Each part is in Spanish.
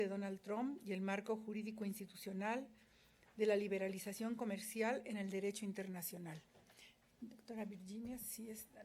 de Donald Trump y el marco jurídico institucional de la liberalización comercial en el derecho internacional. Doctora Virginia, sí está.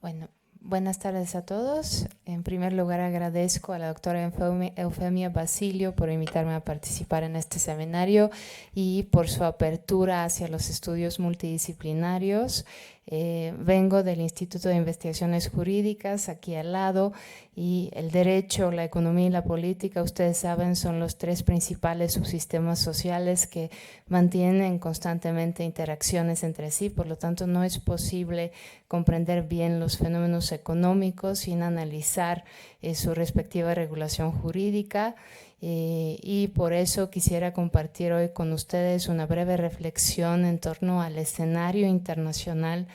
Bueno, buenas tardes a todos. En primer lugar, agradezco a la doctora Eufemia Basilio por invitarme a participar en este seminario y por su apertura hacia los estudios multidisciplinarios. Vengo del Instituto de Investigaciones Jurídicas, aquí al lado, y el derecho, la economía y la política, ustedes saben, son los tres principales subsistemas sociales que mantienen constantemente interacciones entre sí. Por lo tanto, no es posible comprender bien los fenómenos económicos sin analizar su respectiva regulación jurídica. Y por eso quisiera compartir hoy con ustedes una breve reflexión en torno al escenario internacional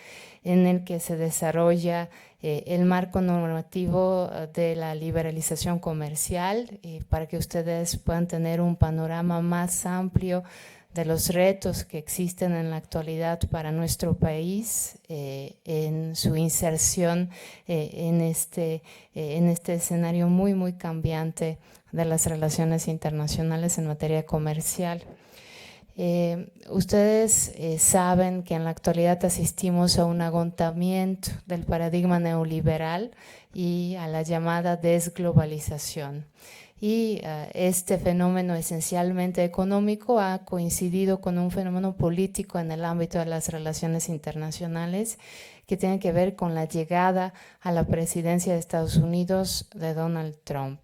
en el que se desarrolla el marco normativo de la liberalización comercial, para que ustedes puedan tener un panorama más amplio de los retos que existen en la actualidad para nuestro país en su inserción en este escenario muy cambiante de las relaciones internacionales en materia comercial. Ustedes saben que en la actualidad asistimos a un agotamiento del paradigma neoliberal y a la llamada desglobalización. Y este fenómeno esencialmente económico ha coincidido con un fenómeno político en el ámbito de las relaciones internacionales que tiene que ver con la llegada a la presidencia de Estados Unidos de Donald Trump.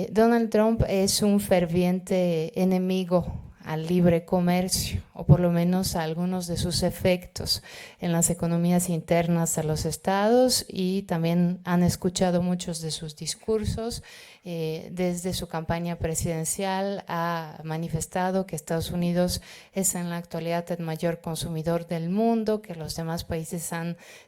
Donald Trump es un ferviente enemigo al libre comercio, o por lo menos a algunos de sus efectos en las economías internas de los estados, y también han escuchado muchos de sus discursos. Desde su campaña presidencial ha manifestado que Estados Unidos es en la actualidad el mayor consumidor del mundo, que los demás países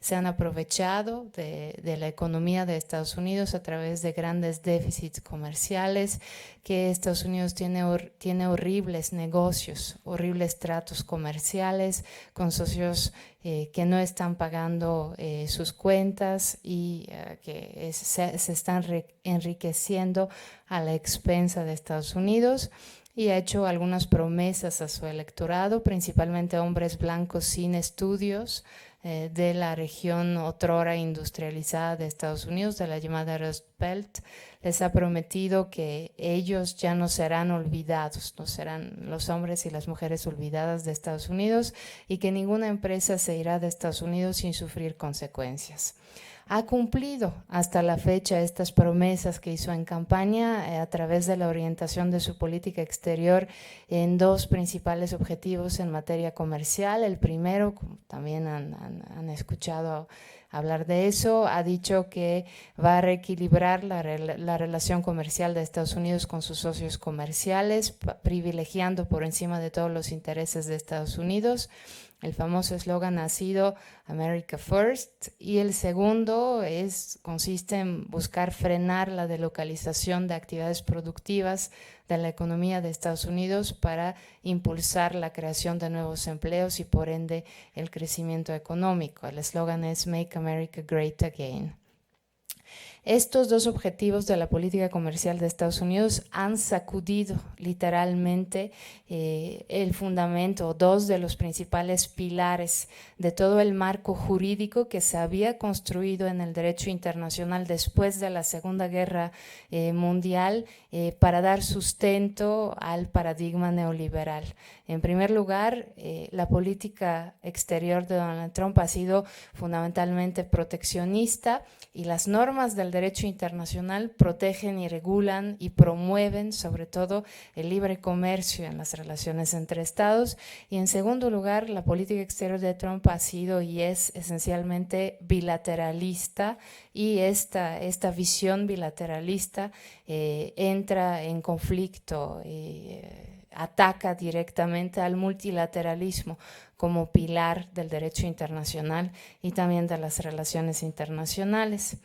se han aprovechado de la economía de Estados Unidos a través de grandes déficits comerciales, que Estados Unidos tiene horribles negocios, horribles tratos comerciales con socios que no están pagando sus cuentas y que se están enriqueciendo a la expensa de Estados Unidos, y ha hecho algunas promesas a su electorado, principalmente a hombres blancos sin estudios de la región otrora industrializada de Estados Unidos, de la llamada Rust Belt. Les ha prometido que ellos ya no serán olvidados, no serán los hombres y las mujeres olvidadas de Estados Unidos, y que ninguna empresa se irá de Estados Unidos sin sufrir consecuencias. Ha cumplido hasta la fecha estas promesas que hizo en campaña a través de la orientación de su política exterior en dos principales objetivos en materia comercial. El primero, como también han escuchado hablar de eso, ha dicho que va a reequilibrar la relación comercial de Estados Unidos con sus socios comerciales, privilegiando por encima de todos los intereses de Estados Unidos. El famoso eslogan ha sido America First, y el segundo consiste en buscar frenar la delocalización de actividades productivas de la economía de Estados Unidos para impulsar la creación de nuevos empleos y por ende el crecimiento económico. El eslogan es Make America Great Again. Estos dos objetivos de la política comercial de Estados Unidos han sacudido literalmente el fundamento, dos de los principales pilares de todo el marco jurídico que se había construido en el derecho internacional después de la Segunda Guerra Mundial para dar sustento al paradigma neoliberal. En primer lugar, la política exterior de Donald Trump ha sido fundamentalmente proteccionista, y las normas del derecho internacional protegen y regulan y promueven sobre todo el libre comercio en las relaciones entre estados. Y en segundo lugar, la política exterior de Trump ha sido y es esencialmente bilateralista, y esta visión bilateralista entra en conflicto, ataca directamente al multilateralismo como pilar del derecho internacional y también de las relaciones internacionales.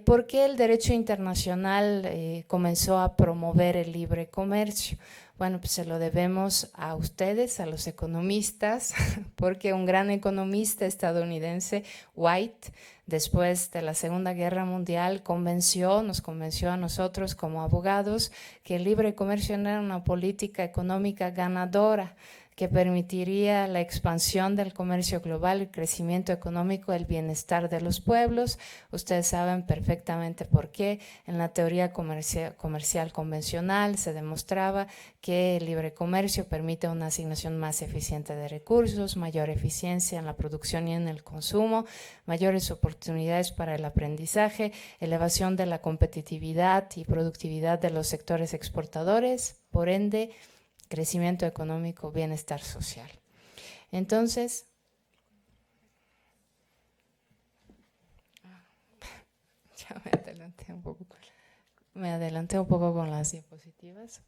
¿Por qué el derecho internacional comenzó a promover el libre comercio? Bueno, pues se lo debemos a ustedes, a los economistas, porque un gran economista estadounidense, White, después de la Segunda Guerra Mundial, nos convenció a nosotros como abogados que el libre comercio era una política económica ganadora, que permitiría la expansión del comercio global, el crecimiento económico, el bienestar de los pueblos. Ustedes saben perfectamente por qué. En la teoría comercial convencional se demostraba que el libre comercio permite una asignación más eficiente de recursos, mayor eficiencia en la producción y en el consumo, mayores oportunidades para el aprendizaje, elevación de la competitividad y productividad de los sectores exportadores, por ende, crecimiento económico, bienestar social. Entonces, ya me adelanté un poco con las diapositivas.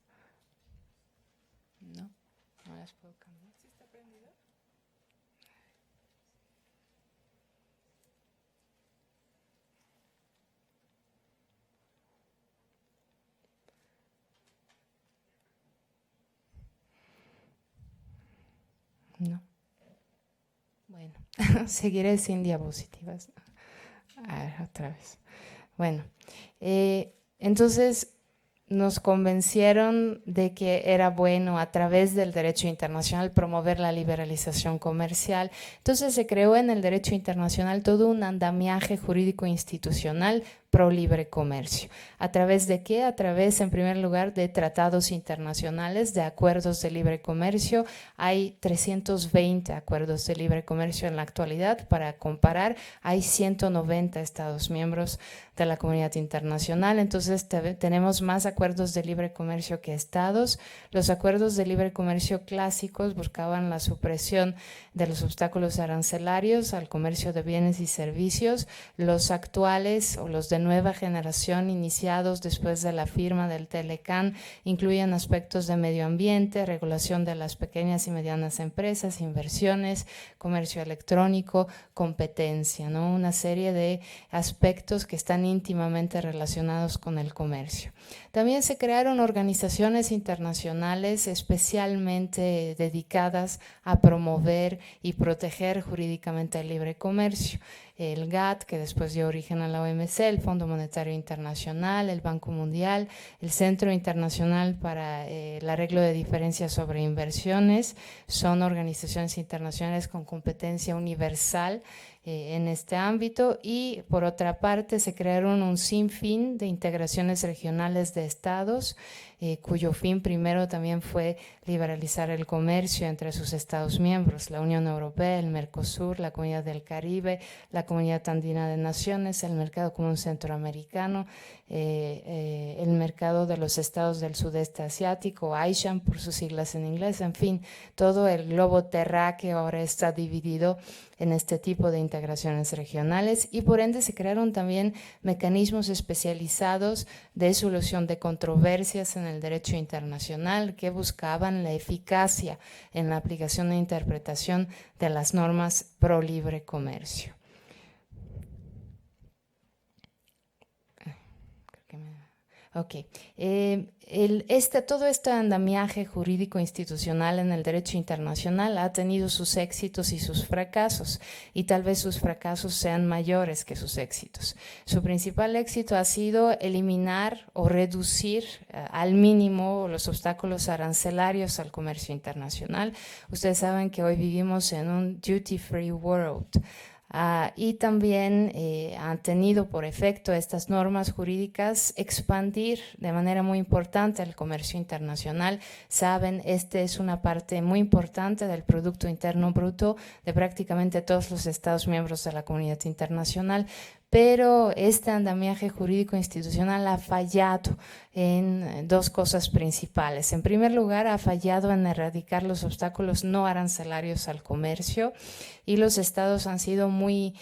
No las puedo cambiar. ¿Sí está prendido? No. Bueno, seguiré sin diapositivas. A ver, otra vez. Bueno, entonces nos convencieron de que era bueno a través del derecho internacional promover la liberalización comercial. Entonces se creó en el derecho internacional todo un andamiaje jurídico institucional pro libre comercio. ¿A través de qué? A través, en primer lugar, de tratados internacionales, de acuerdos de libre comercio. Hay 320 acuerdos de libre comercio en la actualidad. Para comparar, hay 190 Estados miembros de la comunidad internacional. Entonces, tenemos más acuerdos de libre comercio que Estados. Los acuerdos de libre comercio clásicos buscaban la supresión de los obstáculos arancelarios al comercio de bienes y servicios. Los actuales o los de nueva generación iniciados después de la firma del Telecán incluyen aspectos de medio ambiente, regulación de las pequeñas y medianas empresas, inversiones, comercio electrónico, competencia, ¿no? Una serie de aspectos que están íntimamente relacionados con el comercio. También se crearon organizaciones internacionales especialmente dedicadas a promover y proteger jurídicamente el libre comercio. El GATT, que después dio origen a la OMC, el Fondo Monetario Internacional, el Banco Mundial, el Centro Internacional para el Arreglo de Diferencias sobre Inversiones, son organizaciones internacionales con competencia universal en este ámbito, y por otra parte se crearon un sinfín de integraciones regionales de estados, cuyo fin primero también fue liberalizar el comercio entre sus estados miembros, la Unión Europea, el Mercosur, la Comunidad del Caribe, la Comunidad Andina de Naciones, el Mercado Común Centroamericano, el mercado de los estados del sudeste asiático, ASEAN por sus siglas en inglés, en fin, todo el globo terráqueo ahora está dividido en este tipo de integraciones regionales, y por ende se crearon también mecanismos especializados de solución de controversias en el derecho internacional que buscaban la eficacia en la aplicación e interpretación de las normas pro libre comercio. Ok, todo este andamiaje jurídico institucional en el derecho internacional ha tenido sus éxitos y sus fracasos, y tal vez sus fracasos sean mayores que sus éxitos. Su principal éxito ha sido eliminar o reducir al mínimo los obstáculos arancelarios al comercio internacional. Ustedes saben que hoy vivimos en un duty-free world. Y también han tenido por efecto estas normas jurídicas expandir de manera muy importante el comercio internacional. Saben, este es una parte muy importante del Producto Interno Bruto de prácticamente todos los Estados miembros de la comunidad internacional, pero este andamiaje jurídico institucional ha fallado en dos cosas principales. En primer lugar, ha fallado en erradicar los obstáculos no arancelarios al comercio, y los estados han sido muy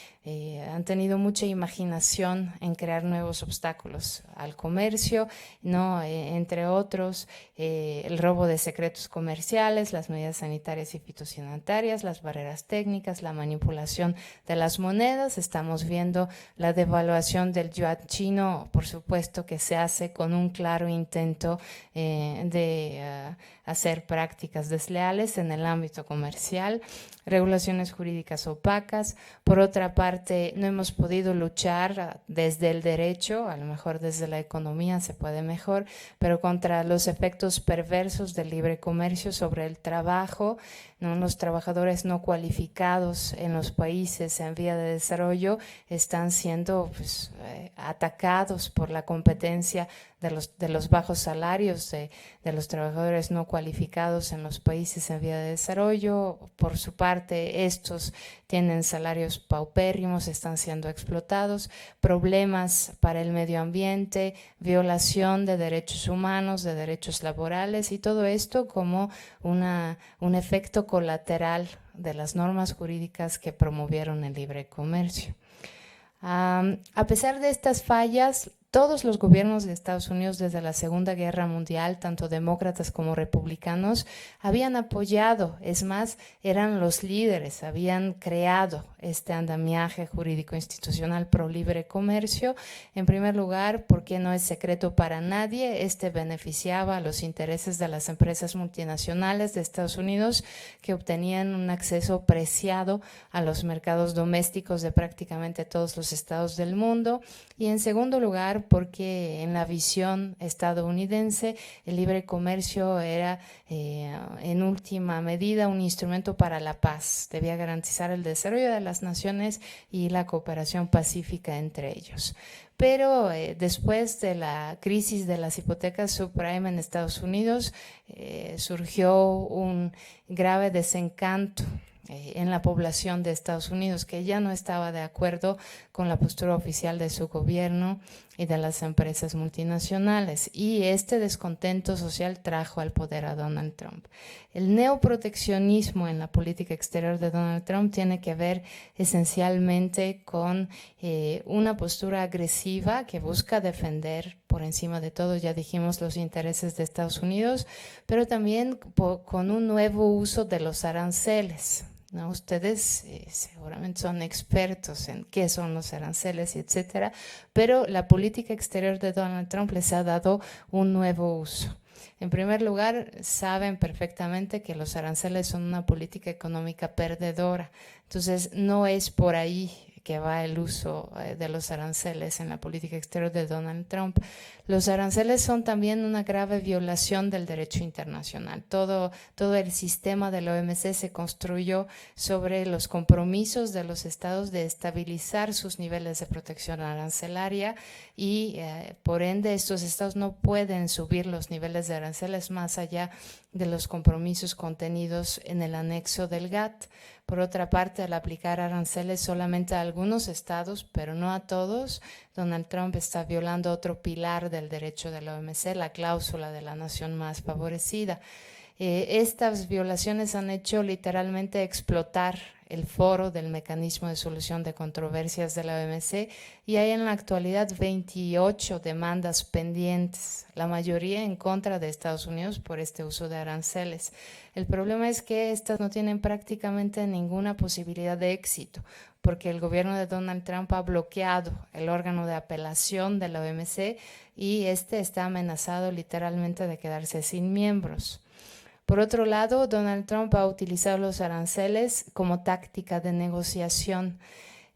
han tenido mucha imaginación en crear nuevos obstáculos al comercio, ¿no? Entre otros, el robo de secretos comerciales, las medidas sanitarias y fitosanitarias, las barreras técnicas, la manipulación de las monedas. Estamos viendo la devaluación del yuan chino, por supuesto que se hace con un claro intento de hacer prácticas desleales en el ámbito comercial, regulaciones jurídicas opacas. Por otra parte, no hemos podido luchar desde el derecho, a lo mejor desde la economía se puede mejor, pero contra los efectos perversos del libre comercio sobre el trabajo, ¿no? Los trabajadores no cualificados en los países en vía de desarrollo están siendo pues, atacados por la competencia de los bajos salarios de los trabajadores no cualificados en los países en vía de desarrollo. Por su parte, estos tienen salarios paupérrimos, están siendo explotados, problemas para el medio ambiente, violación de derechos humanos, de derechos laborales, y todo esto como un efecto colateral de las normas jurídicas que promovieron el libre comercio. A pesar de estas fallas, todos los gobiernos de Estados Unidos desde la Segunda Guerra Mundial, tanto demócratas como republicanos, habían apoyado, es más, eran los líderes, habían creado este andamiaje jurídico institucional pro libre comercio. En primer lugar, porque no es secreto para nadie, este beneficiaba a los intereses de las empresas multinacionales de Estados Unidos que obtenían un acceso preciado a los mercados domésticos de prácticamente todos los estados del mundo. Y en segundo lugar, porque en la visión estadounidense el libre comercio era en última medida un instrumento para la paz, debía garantizar el desarrollo de las naciones y la cooperación pacífica entre ellos. Pero después de la crisis de las hipotecas subprime en Estados Unidos, surgió un grave desencanto en la población de Estados Unidos, que ya no estaba de acuerdo con la postura oficial de su gobierno y de las empresas multinacionales. Y este descontento social trajo al poder a Donald Trump. El neoproteccionismo en la política exterior de Donald Trump tiene que ver esencialmente con una postura agresiva que busca defender por encima de todo, ya dijimos, los intereses de Estados Unidos, pero también con un nuevo uso de los aranceles. ¿No? Ustedes seguramente son expertos en qué son los aranceles, etcétera, pero la política exterior de Donald Trump les ha dado un nuevo uso. En primer lugar, saben perfectamente que los aranceles son una política económica perdedora, entonces no es por ahí que va el uso de los aranceles en la política exterior de Donald Trump. Los aranceles son también una grave violación del derecho internacional. Todo el sistema de la OMC se construyó sobre los compromisos de los estados de estabilizar sus niveles de protección arancelaria y por ende estos estados no pueden subir los niveles de aranceles más allá de los compromisos contenidos en el anexo del GATT. Por otra parte, al aplicar aranceles solamente a algunos estados, pero no a todos, Donald Trump está violando otro pilar del derecho de la OMC, la cláusula de la nación más favorecida. Estas violaciones han hecho literalmente explotar el foro del mecanismo de solución de controversias de la OMC y hay en la actualidad 28 demandas pendientes, la mayoría en contra de Estados Unidos por este uso de aranceles. El problema es que estas no tienen prácticamente ninguna posibilidad de éxito, porque el gobierno de Donald Trump ha bloqueado el órgano de apelación de la OMC y este está amenazado literalmente de quedarse sin miembros. Por otro lado, Donald Trump ha utilizado los aranceles como táctica de negociación.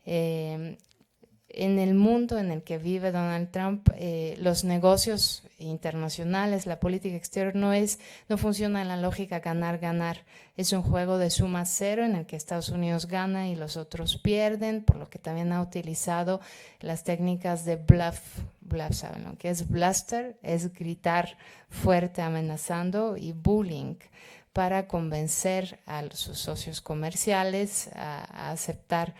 En el mundo en el que vive Donald Trump, los negocios internacionales, la política exterior no funciona en la lógica ganar-ganar. Es un juego de suma cero en el que Estados Unidos gana y los otros pierden, por lo que también ha utilizado las técnicas de bluff. ¿Saben lo que es bluster? Es gritar fuerte amenazando, y bullying, para convencer a sus socios comerciales a aceptar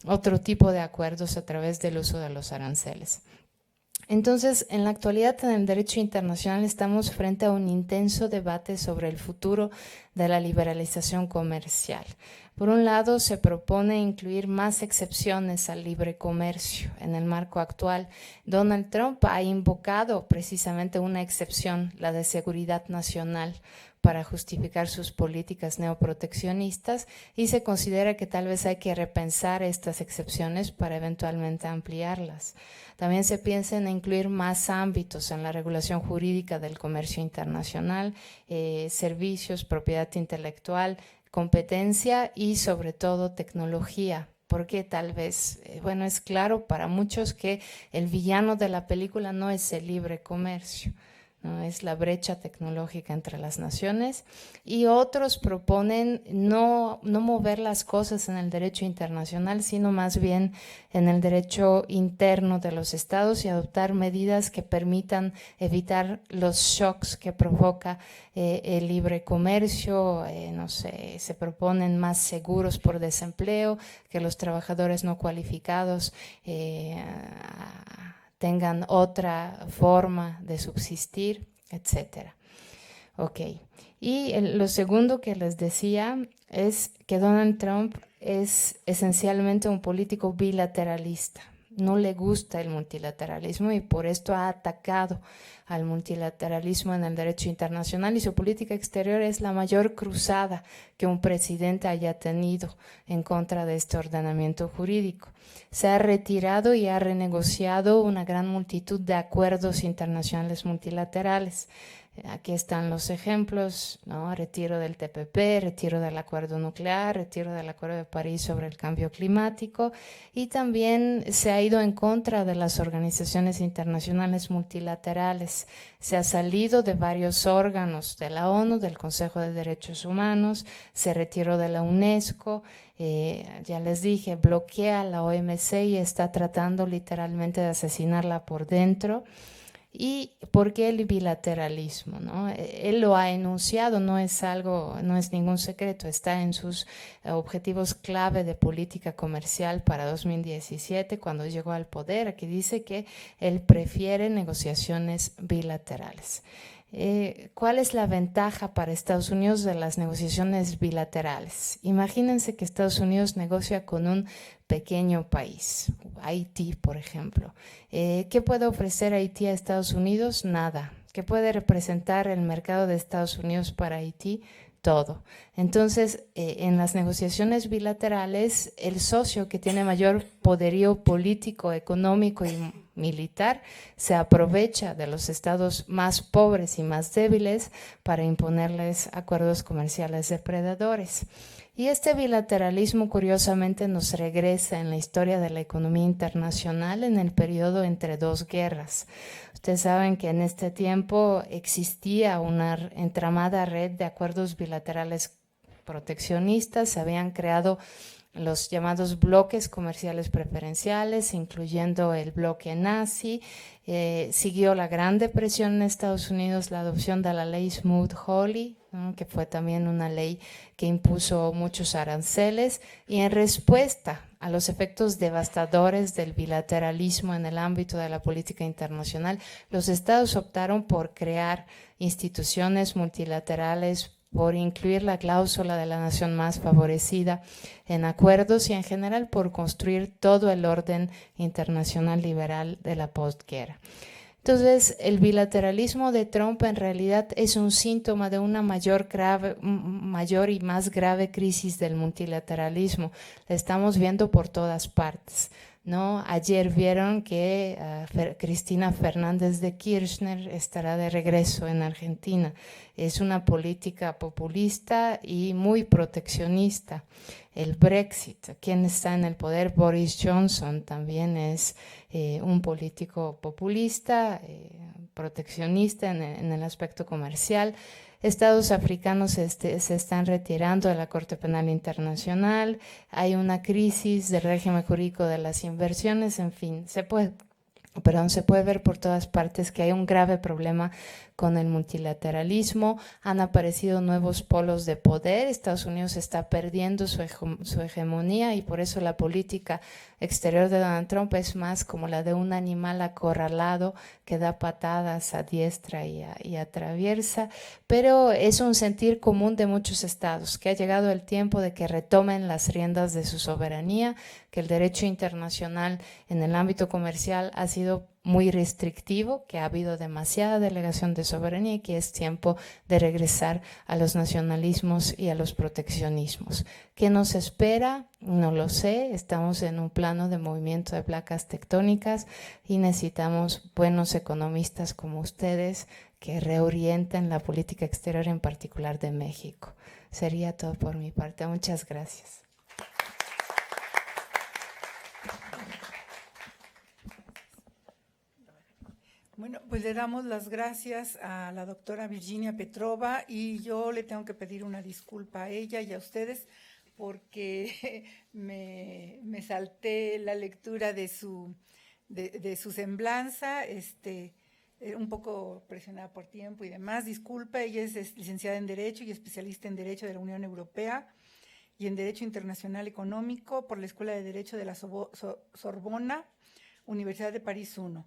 otro tipo de acuerdos a través del uso de los aranceles. Entonces, en la actualidad en el derecho internacional estamos frente a un intenso debate sobre el futuro de la liberalización comercial. Por un lado, se propone incluir más excepciones al libre comercio. En el marco actual, Donald Trump ha invocado precisamente una excepción, la de seguridad nacional, para justificar sus políticas neoproteccionistas, y se considera que tal vez hay que repensar estas excepciones para eventualmente ampliarlas. También se piensa en incluir más ámbitos en la regulación jurídica del comercio internacional, servicios, propiedad intelectual, competencia y sobre todo tecnología, porque tal vez, bueno, es claro para muchos que el villano de la película no es el libre comercio, ¿no? Es la brecha tecnológica entre las naciones, y otros proponen no mover las cosas en el derecho internacional, sino más bien en el derecho interno de los estados y adoptar medidas que permitan evitar los shocks que provoca el libre comercio. No sé, se proponen más seguros por desempleo, que los trabajadores no cualificados tengan otra forma de subsistir, etcétera. Ok, y lo segundo que les decía es que Donald Trump es esencialmente un político bilateralista. No le gusta el multilateralismo y por esto ha atacado al multilateralismo en el derecho internacional, y su política exterior es la mayor cruzada que un presidente haya tenido en contra de este ordenamiento jurídico. Se ha retirado y ha renegociado una gran multitud de acuerdos internacionales multilaterales. Aquí están los ejemplos, ¿no? Retiro del TPP, retiro del acuerdo nuclear, retiro del acuerdo de París sobre el cambio climático, y también se ha ido en contra de las organizaciones internacionales multilaterales. Se ha salido de varios órganos de la ONU, del Consejo de Derechos Humanos, se retiró de la UNESCO, ya les dije, bloquea la OMC y está tratando literalmente de asesinarla por dentro. ¿Y por qué el bilateralismo, ¿no? Él lo ha enunciado, no es ningún secreto, está en sus objetivos clave de política comercial para 2017, cuando llegó al poder. Aquí dice que él prefiere negociaciones bilaterales. ¿Cuál es la ventaja para Estados Unidos de las negociaciones bilaterales? Imagínense que Estados Unidos negocia con un pequeño país, Haití, por ejemplo. ¿Qué puede ofrecer Haití a Estados Unidos? Nada. ¿Qué puede representar el mercado de Estados Unidos para Haití? Todo. Entonces, en las negociaciones bilaterales, el socio que tiene mayor poderío político, económico y militar se aprovecha de los estados más pobres y más débiles para imponerles acuerdos comerciales depredadores. Y este bilateralismo, curiosamente, nos regresa en la historia de la economía internacional en el periodo entre dos guerras. Ustedes saben que en este tiempo existía una entramada red de acuerdos bilaterales proteccionistas. Se habían creado los llamados bloques comerciales preferenciales, incluyendo el bloque nazi. Siguió la Gran Depresión en Estados Unidos, la adopción de la ley Smoot-Hawley, ¿no? Que fue también una ley que impuso muchos aranceles, y en respuesta a los efectos devastadores del bilateralismo en el ámbito de la política internacional, los estados optaron por crear instituciones multilaterales, por incluir la cláusula de la nación más favorecida en acuerdos y en general por construir todo el orden internacional liberal de la postguerra. Entonces, el bilateralismo de Trump en realidad es un síntoma de una mayor y más grave crisis del multilateralismo. La estamos viendo por todas partes, ¿no? Ayer vieron que Cristina Fernández de Kirchner estará de regreso en Argentina. Es una política populista y muy proteccionista. El Brexit, quien está en el poder, Boris Johnson, también es un político populista, proteccionista en el aspecto comercial. Estados africanos se están retirando de la Corte Penal Internacional, hay una crisis del régimen jurídico de las inversiones, en fin, se puede Perdón, se puede ver por todas partes que hay un grave problema con el multilateralismo. Han aparecido nuevos polos de poder. Estados Unidos está perdiendo su hegemonía y por eso la política exterior de Donald Trump es más como la de un animal acorralado que da patadas a diestra y a traviesa. Pero es un sentir común de muchos estados que ha llegado el tiempo de que retomen las riendas de su soberanía, que el derecho internacional en el ámbito comercial ha sido muy restrictivo, que ha habido demasiada delegación de soberanía y que es tiempo de regresar a los nacionalismos y a los proteccionismos. ¿Qué nos espera? No lo sé. Estamos en un plano de movimiento de placas tectónicas y necesitamos buenos economistas como ustedes que reorienten la política exterior, en particular de México. Sería todo por mi parte. Muchas gracias. Bueno, pues le damos las gracias a la doctora Virginia Petrova y yo le tengo que pedir una disculpa a ella y a ustedes porque me salté la lectura de su semblanza, un poco presionada por tiempo y demás. Disculpa, ella es licenciada en Derecho y especialista en Derecho de la Unión Europea y en Derecho Internacional Económico por la Escuela de Derecho de la Sorbona, Universidad de París I.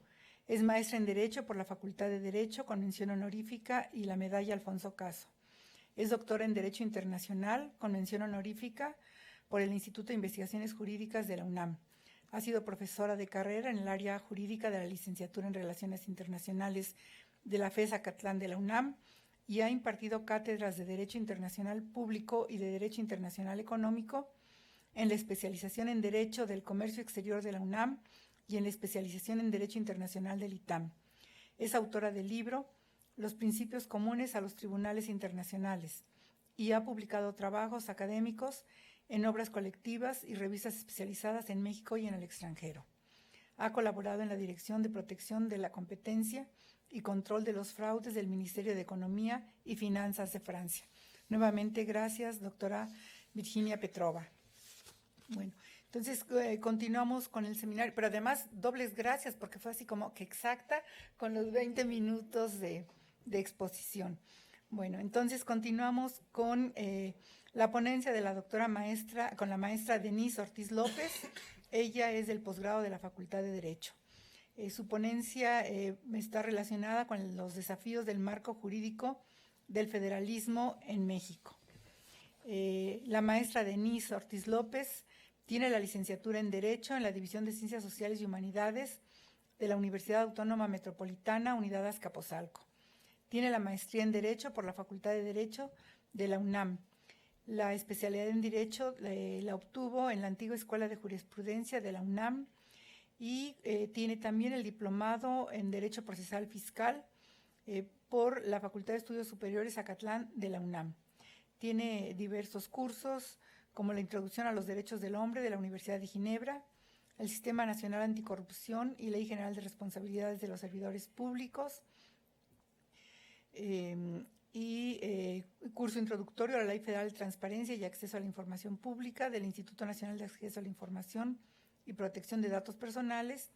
Es maestra en Derecho por la Facultad de Derecho con mención honorífica y la medalla Alfonso Caso. Es doctora en Derecho Internacional con mención honorífica por el Instituto de Investigaciones Jurídicas de la UNAM. Ha sido profesora de carrera en el área jurídica de la Licenciatura en Relaciones Internacionales de la FES Acatlán de la UNAM y ha impartido cátedras de Derecho Internacional Público y de Derecho Internacional Económico en la especialización en Derecho del Comercio Exterior de la UNAM y en la especialización en Derecho Internacional del ITAM. Es autora del libro Los principios comunes a los tribunales internacionales y ha publicado trabajos académicos en obras colectivas y revistas especializadas en México y en el extranjero. Ha colaborado en la Dirección de Protección de la Competencia y Control de los Fraudes del Ministerio de Economía y Finanzas de Francia. Nuevamente, gracias, doctora Virginia Petrova. Bueno, entonces continuamos con el seminario, pero además dobles gracias porque fue así como que exacta con los 20 minutos de exposición. Bueno, entonces continuamos con la ponencia de la doctora maestra, con la maestra Denise Ortiz López. Ella es del posgrado de la Facultad de Derecho. Su ponencia está relacionada con los desafíos del marco jurídico del federalismo en México. La maestra Denise Ortiz López tiene la licenciatura en Derecho en la División de Ciencias Sociales y Humanidades de la Universidad Autónoma Metropolitana, Unidad Azcapotzalco. Tiene la maestría en Derecho por la Facultad de Derecho de la UNAM. La especialidad en Derecho la obtuvo en la antigua Escuela de Jurisprudencia de la UNAM y tiene también el diplomado en Derecho Procesal Fiscal por la Facultad de Estudios Superiores Acatlán de la UNAM. Tiene diversos cursos como la Introducción a los Derechos del Hombre de la Universidad de Ginebra, el Sistema Nacional Anticorrupción y Ley General de Responsabilidades de los Servidores Públicos, curso introductorio a la Ley Federal de Transparencia y Acceso a la Información Pública del Instituto Nacional de Acceso a la Información y Protección de Datos Personales,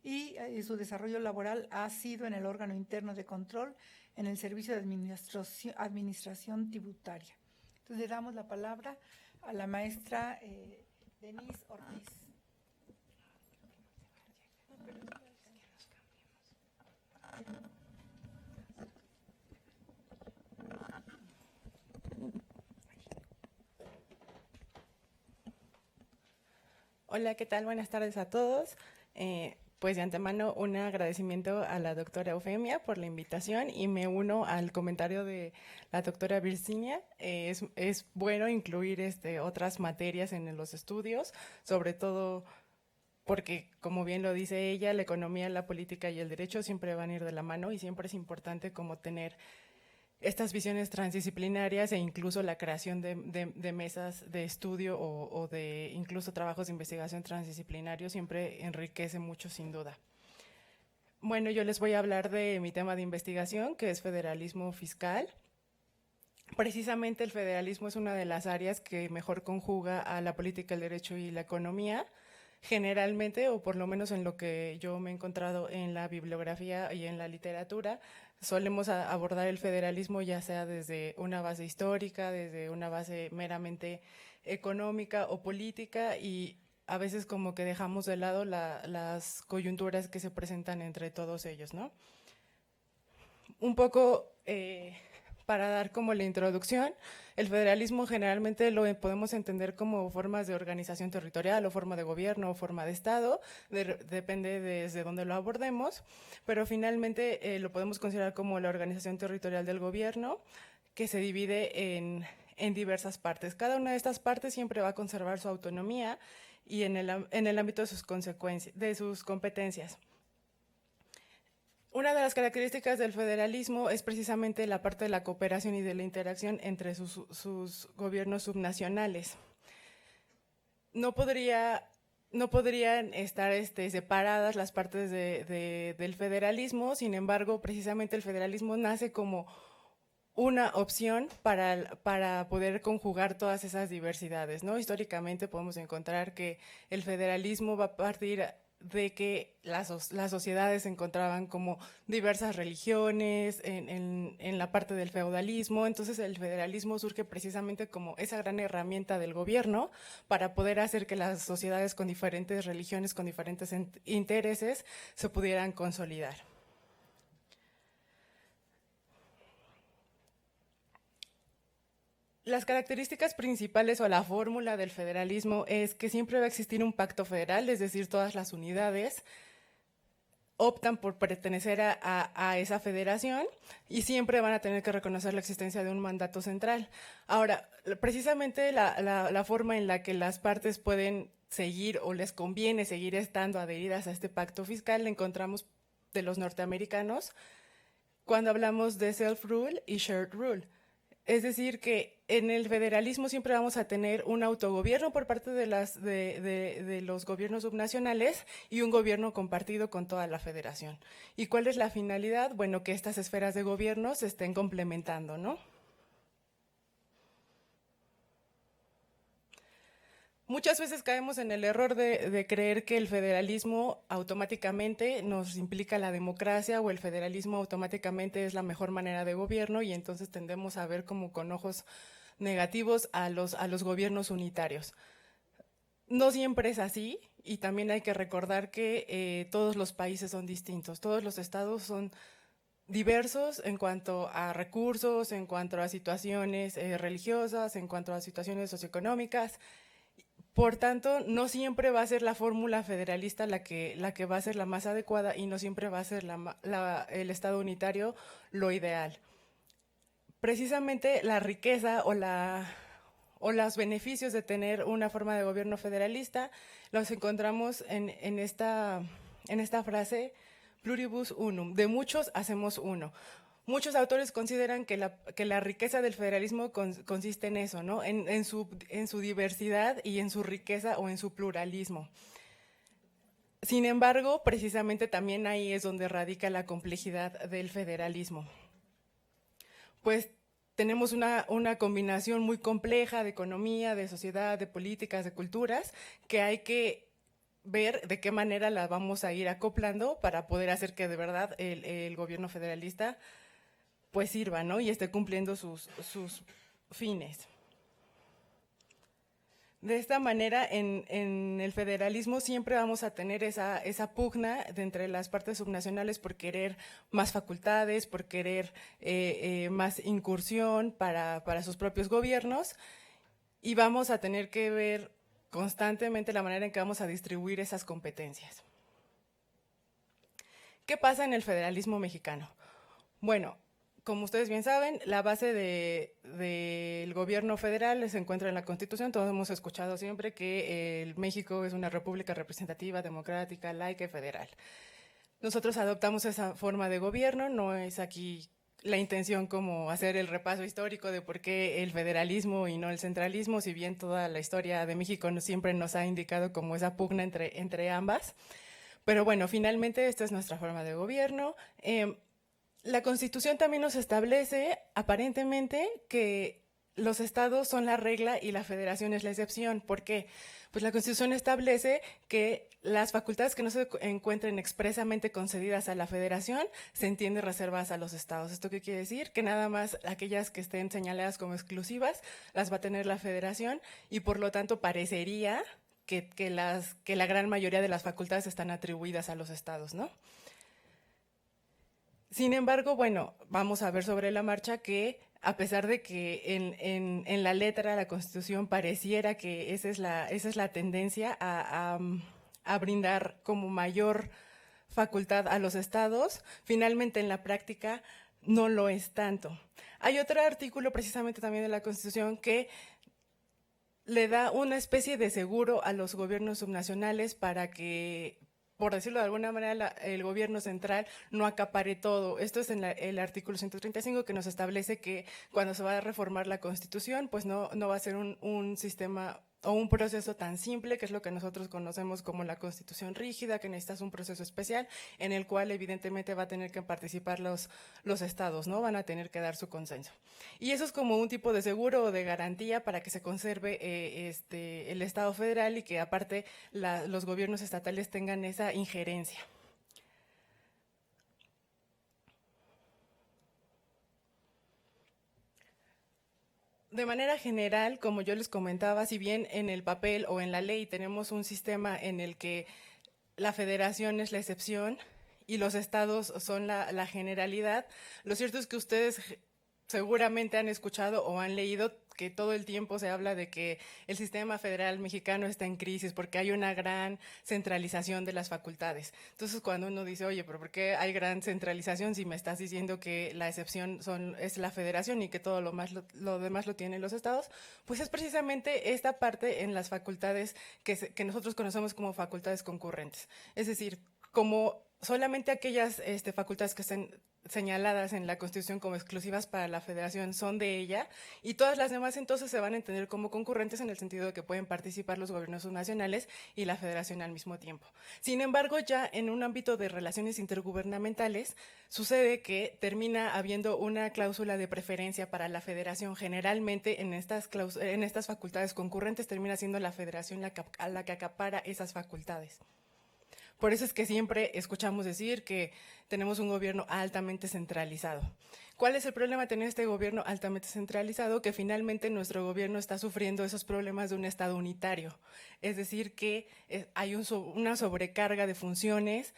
y su desarrollo laboral ha sido en el órgano interno de control en el Servicio de Administración Tributaria. Entonces le damos la palabra a la maestra Denise Ortiz. Hola, ¿qué tal? Buenas tardes a todos. Pues de antemano un agradecimiento a la doctora Eufemia por la invitación y me uno al comentario de la doctora Virginia. Es bueno incluir otras materias en los estudios, sobre todo porque, como bien lo dice ella, la economía, la política y el derecho siempre van a ir de la mano y siempre es importante como tener estas visiones transdisciplinarias e incluso la creación de mesas de estudio o de incluso trabajos de investigación transdisciplinarios siempre enriquece mucho, sin duda. Bueno, yo les voy a hablar de mi tema de investigación, que es federalismo fiscal. Precisamente el federalismo es una de las áreas que mejor conjuga a la política, el derecho y la economía. generalmente, o por lo menos en lo que yo me he encontrado en la bibliografía y en la literatura, solemos abordar el federalismo ya sea desde una base histórica, desde una base meramente económica o política, y a veces como que dejamos de lado las coyunturas que se presentan entre todos ellos, ¿no? Un poco para dar como la introducción, el federalismo generalmente lo podemos entender como formas de organización territorial o forma de gobierno o forma de Estado, depende desde dónde lo abordemos, pero finalmente lo podemos considerar como la organización territorial del gobierno, que se divide en diversas partes. Cada una de estas partes siempre va a conservar su autonomía y en el ámbito de sus competencias. Una de las características del federalismo es precisamente la parte de la cooperación y de la interacción entre sus gobiernos subnacionales. No podrían estar separadas las partes del federalismo, sin embargo, precisamente el federalismo nace como una opción para poder conjugar todas esas diversidades, ¿no? Históricamente podemos encontrar que el federalismo va a partir de que las sociedades se encontraban como diversas religiones en la parte del feudalismo, entonces el federalismo surge precisamente como esa gran herramienta del gobierno para poder hacer que las sociedades con diferentes religiones, con diferentes intereses, se pudieran consolidar. Las características principales o la fórmula del federalismo es que siempre va a existir un pacto federal, es decir, todas las unidades optan por pertenecer a esa federación y siempre van a tener que reconocer la existencia de un mandato central. Ahora, precisamente la forma en la que las partes pueden seguir o les conviene seguir estando adheridas a este pacto fiscal la encontramos de los norteamericanos cuando hablamos de self-rule y shared rule. Es decir, que en el federalismo siempre vamos a tener un autogobierno por parte de los gobiernos subnacionales y un gobierno compartido con toda la federación. ¿Y cuál es la finalidad? Bueno, que estas esferas de gobierno se estén complementando, ¿no? Muchas veces caemos en el error de creer que el federalismo automáticamente nos implica la democracia o el federalismo automáticamente es la mejor manera de gobierno y entonces tendemos a ver como con ojos negativos a los gobiernos unitarios. No siempre es así y también hay que recordar que todos los países son distintos, todos los estados son diversos en cuanto a recursos, en cuanto a situaciones religiosas, en cuanto a situaciones socioeconómicas. Por tanto, no siempre va a ser la fórmula federalista la que va a ser la más adecuada y no siempre va a ser el Estado unitario lo ideal. Precisamente la riqueza o los beneficios de tener una forma de gobierno federalista los encontramos en esta frase pluribus unum, de muchos hacemos uno. Muchos autores consideran que la riqueza del federalismo consiste en eso, ¿no? En su diversidad y en su riqueza o en su pluralismo. Sin embargo, precisamente también ahí es donde radica la complejidad del federalismo. Pues tenemos una combinación muy compleja de economía, de sociedad, de políticas, de culturas, que hay que ver de qué manera la vamos a ir acoplando para poder hacer que de verdad el gobierno federalista pues sirva, ¿no? Y esté cumpliendo sus fines. De esta manera, en el federalismo siempre vamos a tener esa pugna de entre las partes subnacionales por querer más facultades, por querer más incursión para sus propios gobiernos, y vamos a tener que ver constantemente la manera en que vamos a distribuir esas competencias. ¿Qué pasa en el federalismo mexicano? Bueno, como ustedes bien saben, la base del gobierno federal se encuentra en la Constitución. Todos hemos escuchado siempre que México es una república representativa, democrática, laica y federal. Nosotros adoptamos esa forma de gobierno, no es aquí la intención como hacer el repaso histórico de por qué el federalismo y no el centralismo, si bien toda la historia de México siempre nos ha indicado como esa pugna entre ambas. Pero bueno, finalmente esta es nuestra forma de gobierno. La Constitución también nos establece, aparentemente, que los estados son la regla y la federación es la excepción. ¿Por qué? Pues la Constitución establece que las facultades que no se encuentren expresamente concedidas a la federación se entienden reservadas a los estados. ¿Esto qué quiere decir? Que nada más aquellas que estén señaladas como exclusivas las va a tener la federación y por lo tanto parecería que la gran mayoría de las facultades están atribuidas a los estados, ¿no? Sin embargo, bueno, vamos a ver sobre la marcha que a pesar de que en la letra de la Constitución pareciera que esa es la tendencia a brindar como mayor facultad a los estados, finalmente en la práctica no lo es tanto. Hay otro artículo precisamente también de la Constitución que le da una especie de seguro a los gobiernos subnacionales para que, por decirlo de alguna manera, el gobierno central no acapare todo. Esto es en el artículo 135 que nos establece que cuando se va a reformar la Constitución, pues no va a ser un sistema o un proceso tan simple, que es lo que nosotros conocemos como la Constitución rígida, que necesitas un proceso especial en el cual evidentemente va a tener que participar los estados, ¿no? Van a tener que dar su consenso. Y eso es como un tipo de seguro o de garantía para que se conserve el Estado federal y que aparte los gobiernos estatales tengan esa injerencia. De manera general, como yo les comentaba, si bien en el papel o en la ley tenemos un sistema en el que la federación es la excepción y los estados son la generalidad, lo cierto es que ustedes seguramente han escuchado o han leído que todo el tiempo se habla de que el sistema federal mexicano está en crisis porque hay una gran centralización de las facultades. Entonces, cuando uno dice, oye, pero ¿por qué hay gran centralización si me estás diciendo que la excepción es la federación y que todo lo demás lo tienen los estados? Pues es precisamente esta parte en las facultades que nosotros conocemos como facultades concurrentes. Es decir, como solamente aquellas facultades que estén señaladas en la Constitución como exclusivas para la federación son de ella y todas las demás entonces se van a entender como concurrentes en el sentido de que pueden participar los gobiernos subnacionales y la federación al mismo tiempo. Sin embargo, ya en un ámbito de relaciones intergubernamentales sucede que termina habiendo una cláusula de preferencia para la federación. Generalmente en estas facultades concurrentes termina siendo la federación la que acapara esas facultades. Por eso es que siempre escuchamos decir que tenemos un gobierno altamente centralizado. ¿Cuál es el problema de tener este gobierno altamente centralizado? Que finalmente nuestro gobierno está sufriendo esos problemas de un Estado unitario. Es decir, que hay una sobrecarga de funciones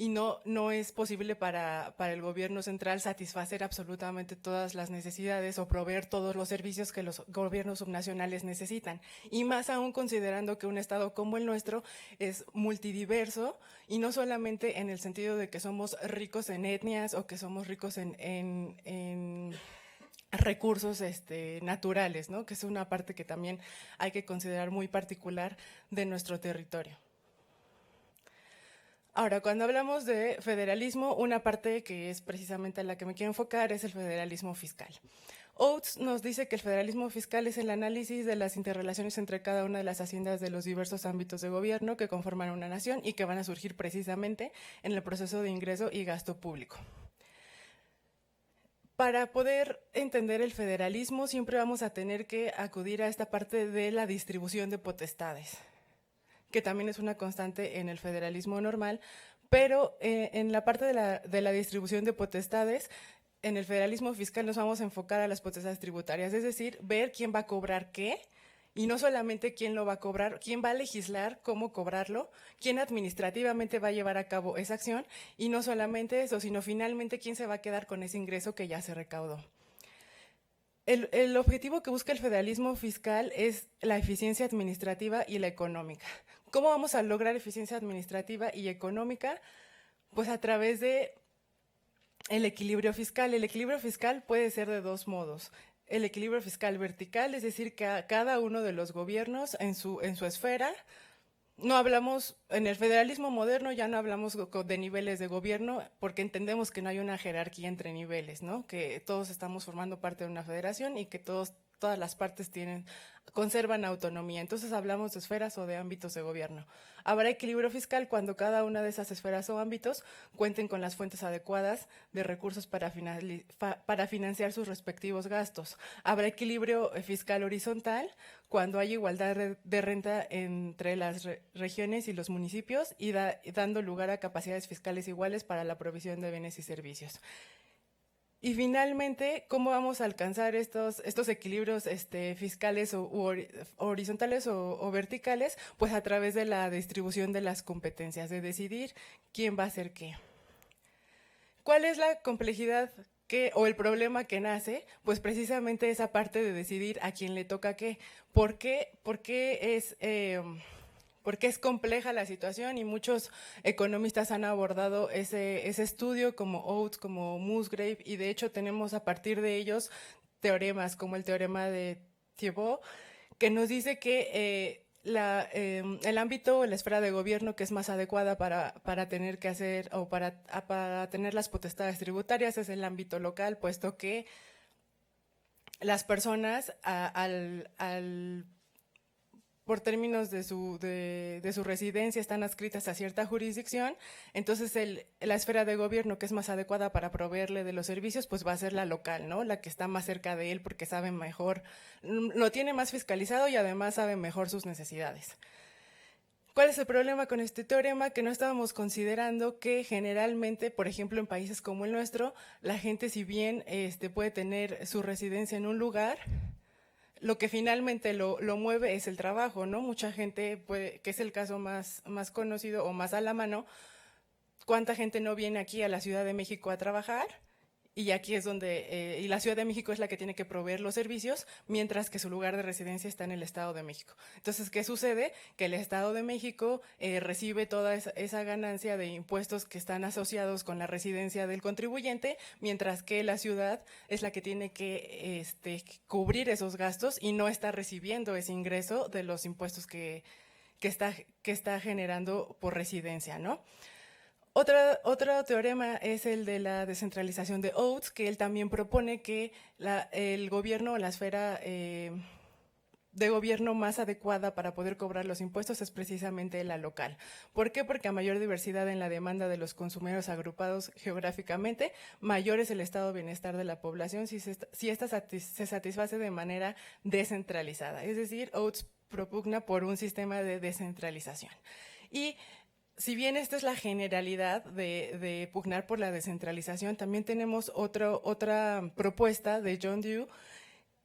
y no es posible para el gobierno central satisfacer absolutamente todas las necesidades o proveer todos los servicios que los gobiernos subnacionales necesitan. Y más aún considerando que un Estado como el nuestro es multidiverso y no solamente en el sentido de que somos ricos en etnias o que somos ricos en recursos naturales, ¿no? Que es una parte que también hay que considerar muy particular de nuestro territorio. Ahora, cuando hablamos de federalismo, una parte que es precisamente a la que me quiero enfocar es el federalismo fiscal. Oates nos dice que el federalismo fiscal es el análisis de las interrelaciones entre cada una de las haciendas de los diversos ámbitos de gobierno que conforman una nación y que van a surgir precisamente en el proceso de ingreso y gasto público. Para poder entender el federalismo siempre vamos a tener que acudir a esta parte de la distribución de potestades, que también es una constante en el federalismo normal, pero en la parte de la distribución de potestades, en el federalismo fiscal nos vamos a enfocar a las potestades tributarias, es decir, ver quién va a cobrar qué, y no solamente quién lo va a cobrar, quién va a legislar cómo cobrarlo, quién administrativamente va a llevar a cabo esa acción, y no solamente eso, sino finalmente quién se va a quedar con ese ingreso que ya se recaudó. El objetivo que busca el federalismo fiscal es la eficiencia administrativa y la económica. ¿Cómo vamos a lograr eficiencia administrativa y económica? Pues a través de el equilibrio fiscal. El equilibrio fiscal puede ser de dos modos. El equilibrio fiscal vertical, es decir, que cada uno de los gobiernos en su esfera. No hablamos, en el federalismo moderno ya no hablamos de niveles de gobierno porque entendemos que no hay una jerarquía entre niveles, ¿no? Que todos estamos formando parte de una federación y que todos todas las partes conservan autonomía. Entonces hablamos de esferas o de ámbitos de gobierno. Habrá equilibrio fiscal cuando cada una de esas esferas o ámbitos cuenten con las fuentes adecuadas de recursos para financiar sus respectivos gastos. Habrá equilibrio fiscal horizontal cuando hay igualdad de renta entre las regiones y los municipios y dando lugar a capacidades fiscales iguales para la provisión de bienes y servicios. Y finalmente, ¿cómo vamos a alcanzar estos equilibrios fiscales horizontales o verticales? Pues a través de la distribución de las competencias, de decidir quién va a hacer qué. ¿Cuál es la complejidad o el problema que nace? Pues precisamente esa parte de decidir a quién le toca qué. ¿Por qué porque es compleja la situación y muchos economistas han abordado ese estudio como Oates, como Musgrave, y de hecho tenemos a partir de ellos teoremas como el teorema de Thibault, que nos dice que el ámbito o la esfera de gobierno que es más adecuada para tener que hacer o para tener las potestades tributarias es el ámbito local, puesto que las personas por términos de su residencia están adscritas a cierta jurisdicción, entonces la esfera de gobierno que es más adecuada para proveerle de los servicios, pues va a ser la local, ¿no? La que está más cerca de él porque sabe mejor, lo tiene más fiscalizado y además sabe mejor sus necesidades. ¿Cuál es el problema con este teorema? Que no estábamos considerando que generalmente, por ejemplo, en países como el nuestro, la gente, si bien puede tener su residencia en un lugar, lo que finalmente lo mueve es el trabajo, ¿no? Mucha gente que es el caso más conocido o más a la mano, ¿cuánta gente no viene aquí a la Ciudad de México a trabajar? Y aquí es donde, y la Ciudad de México es la que tiene que proveer los servicios, mientras que su lugar de residencia está en el Estado de México. Entonces, ¿qué sucede? Que el Estado de México recibe toda esa ganancia de impuestos que están asociados con la residencia del contribuyente, mientras que la ciudad es la que tiene que cubrir esos gastos y no está recibiendo ese ingreso de los impuestos que está generando por residencia, ¿no? Otro teorema es el de la descentralización de Oates, que él también propone que el gobierno o la esfera de gobierno más adecuada para poder cobrar los impuestos es precisamente la local. ¿Por qué? Porque a mayor diversidad en la demanda de los consumidores agrupados geográficamente, mayor es el estado de bienestar de la población si esta se satisface de manera descentralizada. Es decir, Oates propugna por un sistema de descentralización. Y si bien esta es la generalidad de pugnar por la descentralización, también tenemos otra propuesta de John Dewey,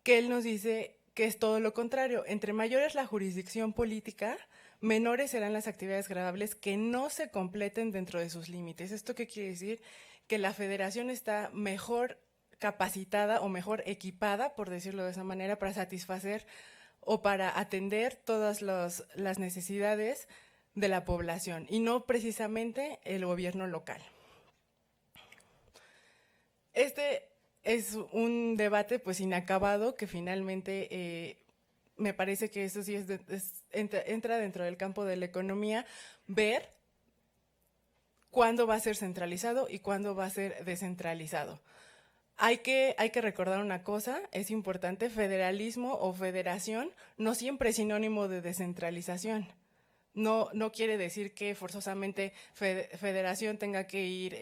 que él nos dice que es todo lo contrario. Entre mayor es la jurisdicción política, menores serán las actividades gravables que no se completen dentro de sus límites. ¿Esto qué quiere decir? Que la federación está mejor capacitada o mejor equipada, por decirlo de esa manera, para satisfacer o para atender todas las necesidades de la población y no precisamente el gobierno local. Este es un debate pues inacabado que finalmente me parece que eso sí entra dentro del campo de la economía, ver cuándo va a ser centralizado y cuándo va a ser descentralizado. Hay que recordar una cosa, es importante, federalismo o federación no siempre es sinónimo de descentralización. No quiere decir que forzosamente federación tenga que ir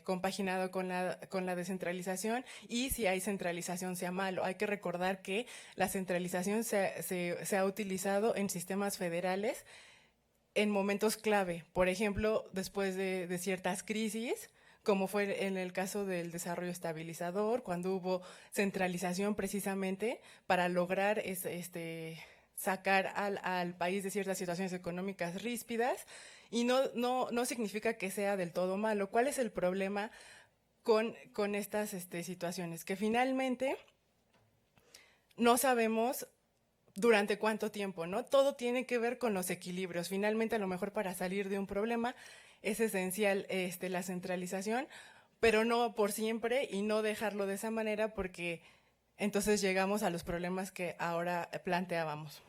compaginado con la descentralización y si hay centralización sea malo. Hay que recordar que la centralización se ha utilizado en sistemas federales en momentos clave. Por ejemplo, después de ciertas crisis, como fue en el caso del desarrollo estabilizador, cuando hubo centralización precisamente para lograr sacar al país de ciertas situaciones económicas ríspidas y no significa que sea del todo malo. ¿Cuál es el problema con estas situaciones? Que finalmente no sabemos durante cuánto tiempo, ¿no? Todo tiene que ver con los equilibrios. Finalmente, a lo mejor para salir de un problema es esencial la centralización, pero no por siempre y no dejarlo de esa manera porque entonces llegamos a los problemas que ahora planteábamos.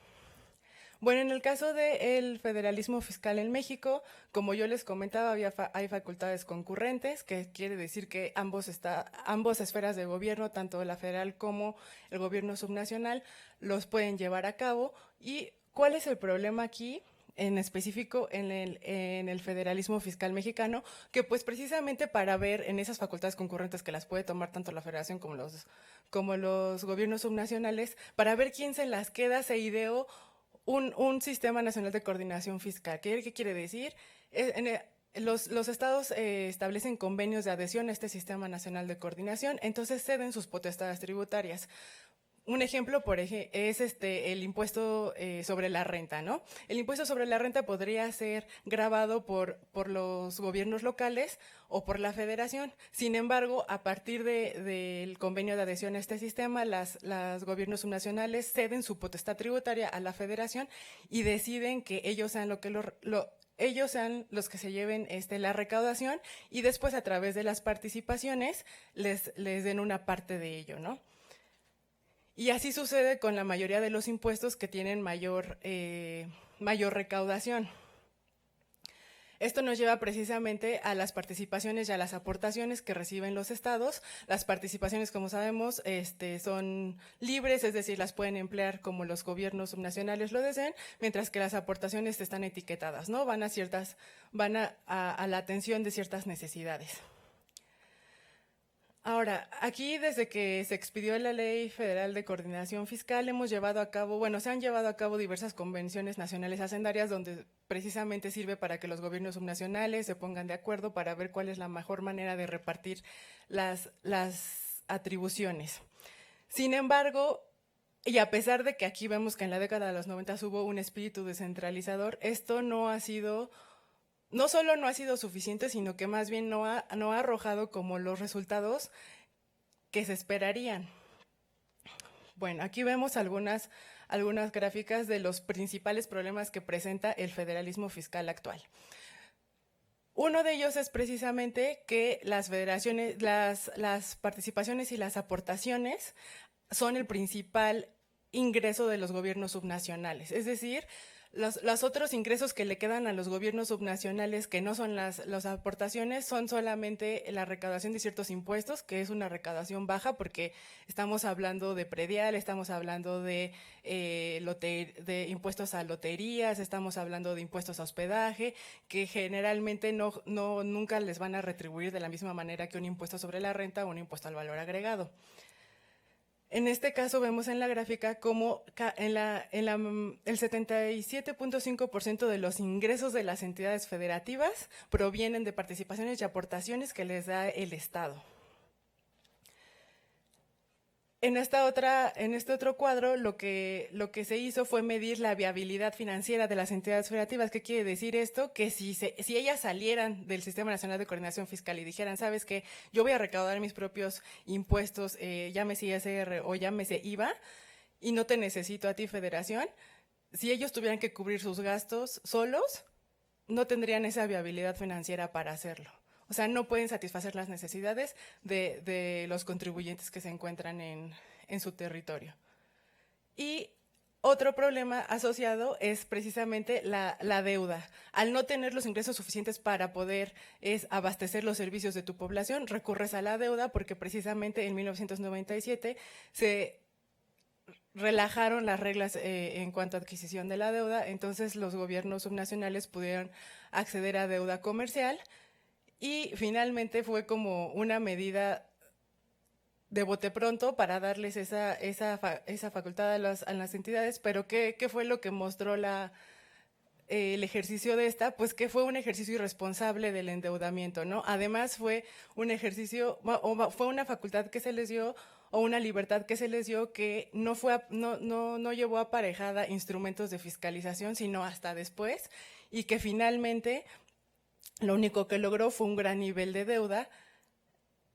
Bueno, en el caso del federalismo fiscal en México, como yo les comentaba, hay facultades concurrentes, que quiere decir que ambos esferas de gobierno, tanto la federal como el gobierno subnacional, los pueden llevar a cabo. ¿Y cuál es el problema aquí? En específico en el federalismo fiscal mexicano, que pues precisamente para ver en esas facultades concurrentes que las puede tomar tanto la federación como los gobiernos subnacionales, para ver quién se las queda, se ideó un sistema nacional de coordinación fiscal. ¿Qué quiere decir? Los estados establecen convenios de adhesión a este sistema nacional de coordinación, entonces ceden sus potestades tributarias. Un ejemplo, es el impuesto sobre la renta, ¿no? El impuesto sobre la renta podría ser gravado por los gobiernos locales o por la federación. Sin embargo, a partir del convenio de adhesión a este sistema, los gobiernos subnacionales ceden su potestad tributaria a la federación y deciden que ellos sean ellos sean los que se lleven la recaudación y después a través de las participaciones les den una parte de ello, ¿no? Y así sucede con la mayoría de los impuestos que tienen mayor recaudación. Esto nos lleva precisamente a las participaciones y a las aportaciones que reciben los estados. Las participaciones, como sabemos, son libres, es decir, las pueden emplear como los gobiernos subnacionales lo deseen, mientras que las aportaciones están etiquetadas, ¿no? Van a la atención de ciertas necesidades. Ahora, aquí desde que se expidió la Ley Federal de Coordinación Fiscal, se han llevado a cabo diversas convenciones nacionales hacendarias donde precisamente sirve para que los gobiernos subnacionales se pongan de acuerdo para ver cuál es la mejor manera de repartir las atribuciones. Sin embargo, y a pesar de que aquí vemos que en la década de los 90 hubo un espíritu descentralizador, esto no solo no ha sido suficiente, sino que más bien no ha arrojado como los resultados que se esperarían. Bueno, aquí vemos algunas gráficas de los principales problemas que presenta el federalismo fiscal actual. Uno de ellos es precisamente que las federaciones, las participaciones y las aportaciones son el principal ingreso de los gobiernos subnacionales, es decir, los otros ingresos que le quedan a los gobiernos subnacionales, que no son las aportaciones, son solamente la recaudación de ciertos impuestos, que es una recaudación baja porque estamos hablando de predial, estamos hablando de impuestos a loterías, estamos hablando de impuestos a hospedaje, que generalmente nunca les van a retribuir de la misma manera que un impuesto sobre la renta o un impuesto al valor agregado. En este caso vemos en la gráfica cómo el 77.5% de los ingresos de las entidades federativas provienen de participaciones y aportaciones que les da el Estado. En este otro cuadro, lo que se hizo fue medir la viabilidad financiera de las entidades federativas. ¿Qué quiere decir esto? Que si ellas salieran del Sistema Nacional de Coordinación Fiscal y dijeran, ¿sabes qué? Yo voy a recaudar mis propios impuestos, llámese ISR o llámese IVA, y no te necesito a ti, Federación. Si ellos tuvieran que cubrir sus gastos solos, no tendrían esa viabilidad financiera para hacerlo. O sea, no pueden satisfacer las necesidades de los contribuyentes que se encuentran en su territorio. Y otro problema asociado es precisamente la deuda. Al no tener los ingresos suficientes para poder abastecer los servicios de tu población, recurres a la deuda porque precisamente en 1997 se relajaron las reglas en cuanto a adquisición de la deuda, entonces los gobiernos subnacionales pudieron acceder a deuda comercial. Y finalmente fue como una medida de bote pronto para darles esa facultad a las entidades, pero ¿qué fue lo que mostró el ejercicio de esta? Pues que fue un ejercicio irresponsable del endeudamiento, ¿no? Además fue un ejercicio, o fue una facultad que se les dio, o una libertad que se les dio que no llevó aparejada instrumentos de fiscalización, sino hasta después, y que finalmente lo único que logró fue un gran nivel de deuda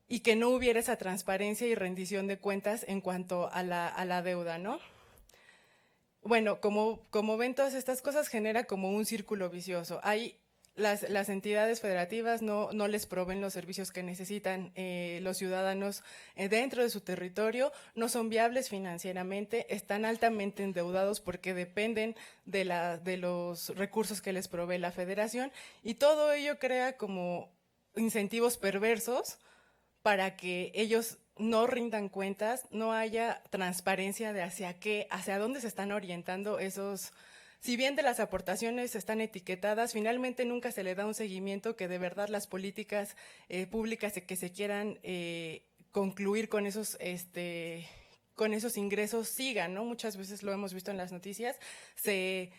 y que no hubiera esa transparencia y rendición de cuentas en cuanto a la deuda, ¿no? Bueno, como ven, todas estas cosas genera como un círculo vicioso. Hay las entidades federativas no les proveen los servicios que necesitan los ciudadanos dentro de su territorio, no son viables financieramente, están altamente endeudados porque dependen de los recursos que les provee la federación, y todo ello crea como incentivos perversos para que ellos no rindan cuentas, no haya transparencia de hacia dónde se están orientando esos. Si bien de las aportaciones están etiquetadas, finalmente nunca se le da un seguimiento que de verdad las políticas públicas que se quieran concluir con esos ingresos sigan, ¿no? Muchas veces lo hemos visto en las noticias, se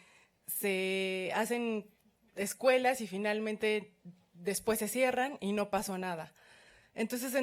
hacen escuelas y finalmente después se cierran y no pasó nada. Entonces,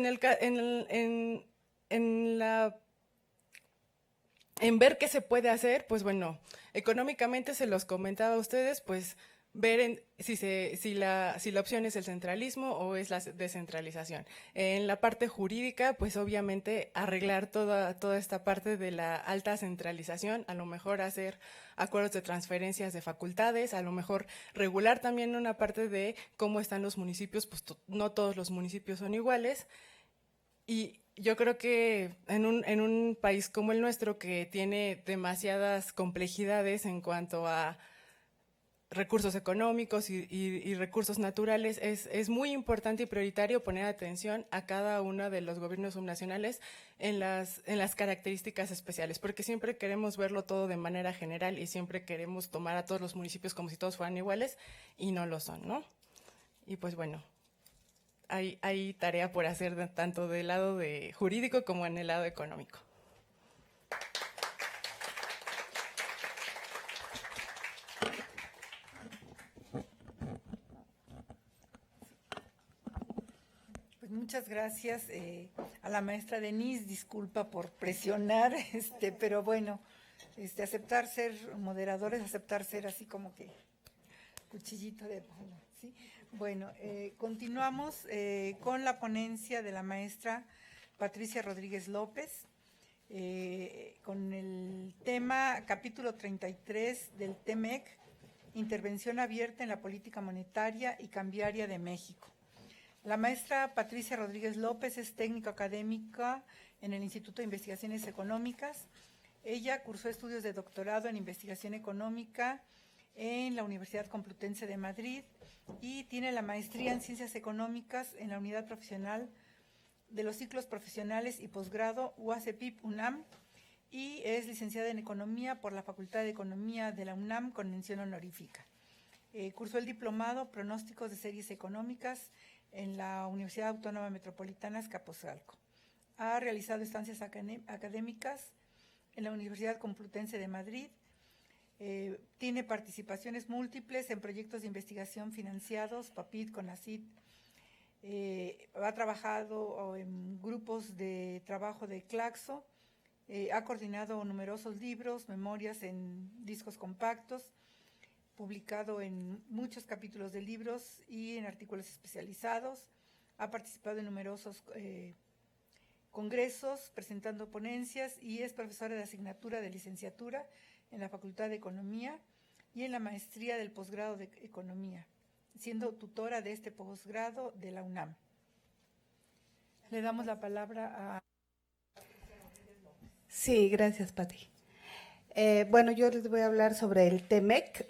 en ver qué se puede hacer, pues bueno, económicamente se los comentaba a ustedes, pues ver si la opción es el centralismo o es la descentralización. En la parte jurídica, pues obviamente arreglar toda esta parte de la alta centralización, a lo mejor hacer acuerdos de transferencias de facultades, a lo mejor regular también una parte de cómo están los municipios, pues no todos los municipios son iguales. Y yo creo que en un país como el nuestro, que tiene demasiadas complejidades en cuanto a recursos económicos y recursos naturales, es muy importante y prioritario poner atención a cada uno de los gobiernos subnacionales en las características especiales, porque siempre queremos verlo todo de manera general y siempre queremos tomar a todos los municipios como si todos fueran iguales, y no lo son, ¿no? Y pues bueno, hay tarea por hacer tanto del lado jurídico como en el lado económico. Pues muchas gracias a la maestra Denise, disculpa por presionar, pero bueno, aceptar ser moderadores, aceptar ser así como que cuchillito de palo, ¿sí? Bueno, continuamos con la ponencia de la maestra Patricia Rodríguez López, con el tema capítulo 33 del TEMEC, intervención abierta en la política monetaria y cambiaria de México. La maestra Patricia Rodríguez López es técnico académica en el Instituto de Investigaciones Económicas. Ella cursó estudios de doctorado en investigación económica en la Universidad Complutense de Madrid y tiene la maestría en Ciencias Económicas en la Unidad Profesional de los Ciclos Profesionales y Posgrado UACPIP-UNAM, y es licenciada en Economía por la Facultad de Economía de la UNAM con mención honorífica. Cursó el diplomado Pronósticos de Series Económicas en la Universidad Autónoma Metropolitana Azcapotzalco. Ha realizado estancias académicas en la Universidad Complutense de Madrid. Tiene participaciones múltiples en proyectos de investigación financiados, PAPIT, CONACYT. Ha trabajado en grupos de trabajo de Claxo, ha coordinado numerosos libros, memorias en discos compactos, publicado en muchos capítulos de libros y en artículos especializados. Ha participado en numerosos congresos, presentando ponencias, y es profesora de asignatura de licenciatura en la Facultad de Economía y en la maestría del posgrado de Economía, siendo tutora de este posgrado de la UNAM. Le damos la palabra a... Sí, gracias, Pati. Bueno, yo les voy a hablar sobre el TEMEC.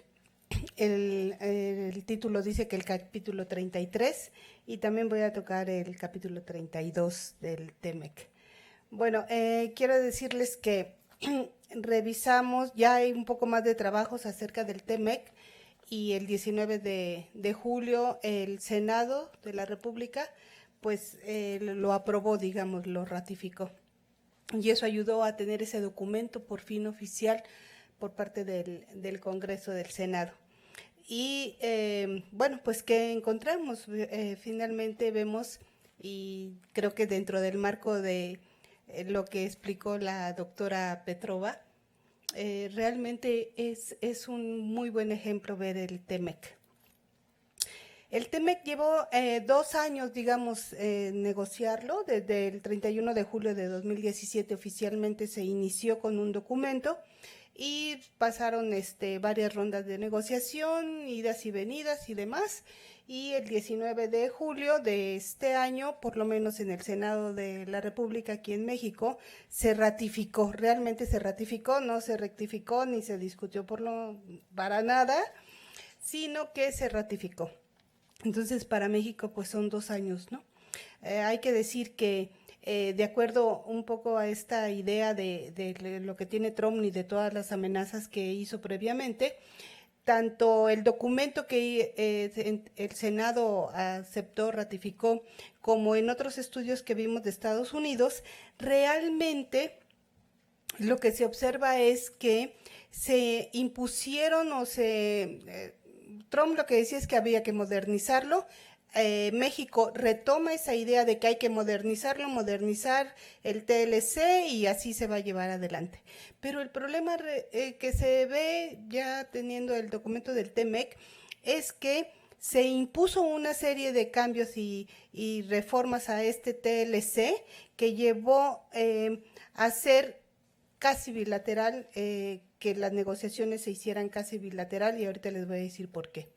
El título dice que el capítulo 33, y también voy a tocar el capítulo 32 del TEMEC. Bueno, quiero decirles que revisamos, ya hay un poco más de trabajos acerca del TEMEC, y el 19 de julio el Senado de la República pues lo aprobó, digamos, lo ratificó. Y eso ayudó a tener ese documento por fin oficial por parte del Congreso del Senado. Y bueno, pues ¿qué encontramos? Finalmente vemos, y creo que dentro del marco de lo que explicó la doctora Petrova, realmente es un muy buen ejemplo ver el TEMEC. El TEMEC llevó 2 años, digamos, negociarlo. Desde el 31 de julio de 2017 oficialmente se inició con un documento, y pasaron varias rondas de negociación, idas y venidas y demás, y el 19 de julio de este año, por lo menos en el Senado de la República aquí en México, se ratificó, realmente se ratificó, no se rectificó ni se discutió para nada, sino que se ratificó. Entonces, para México, pues son 2 años, ¿no? Hay que decir que de acuerdo un poco a esta idea de lo que tiene Trump y de todas las amenazas que hizo previamente, tanto el documento que el Senado aceptó, ratificó, como en otros estudios que vimos de Estados Unidos, realmente lo que se observa es que se impusieron Trump lo que decía es que había que modernizarlo. México retoma esa idea de que hay que modernizar el TLC y así se va a llevar adelante. Pero el problema que se ve ya teniendo el documento del TEMEC es que se impuso una serie de cambios y reformas a este TLC que llevó a ser casi bilateral, que las negociaciones se hicieran casi bilateral y ahorita les voy a decir por qué.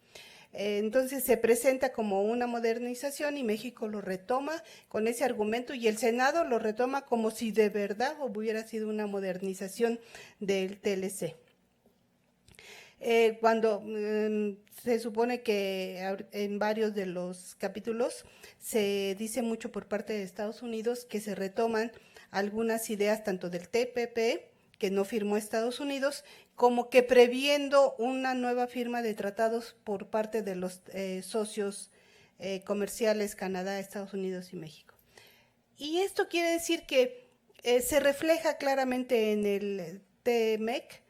Entonces se presenta como una modernización y México lo retoma con ese argumento y el Senado lo retoma como si de verdad hubiera sido una modernización del TLC. Cuando se supone que en varios de los capítulos se dice mucho por parte de Estados Unidos que se retoman algunas ideas tanto del TPP, que no firmó Estados Unidos, como que previendo una nueva firma de tratados por parte de los socios comerciales Canadá, Estados Unidos y México. Y esto quiere decir que se refleja claramente en el TMEC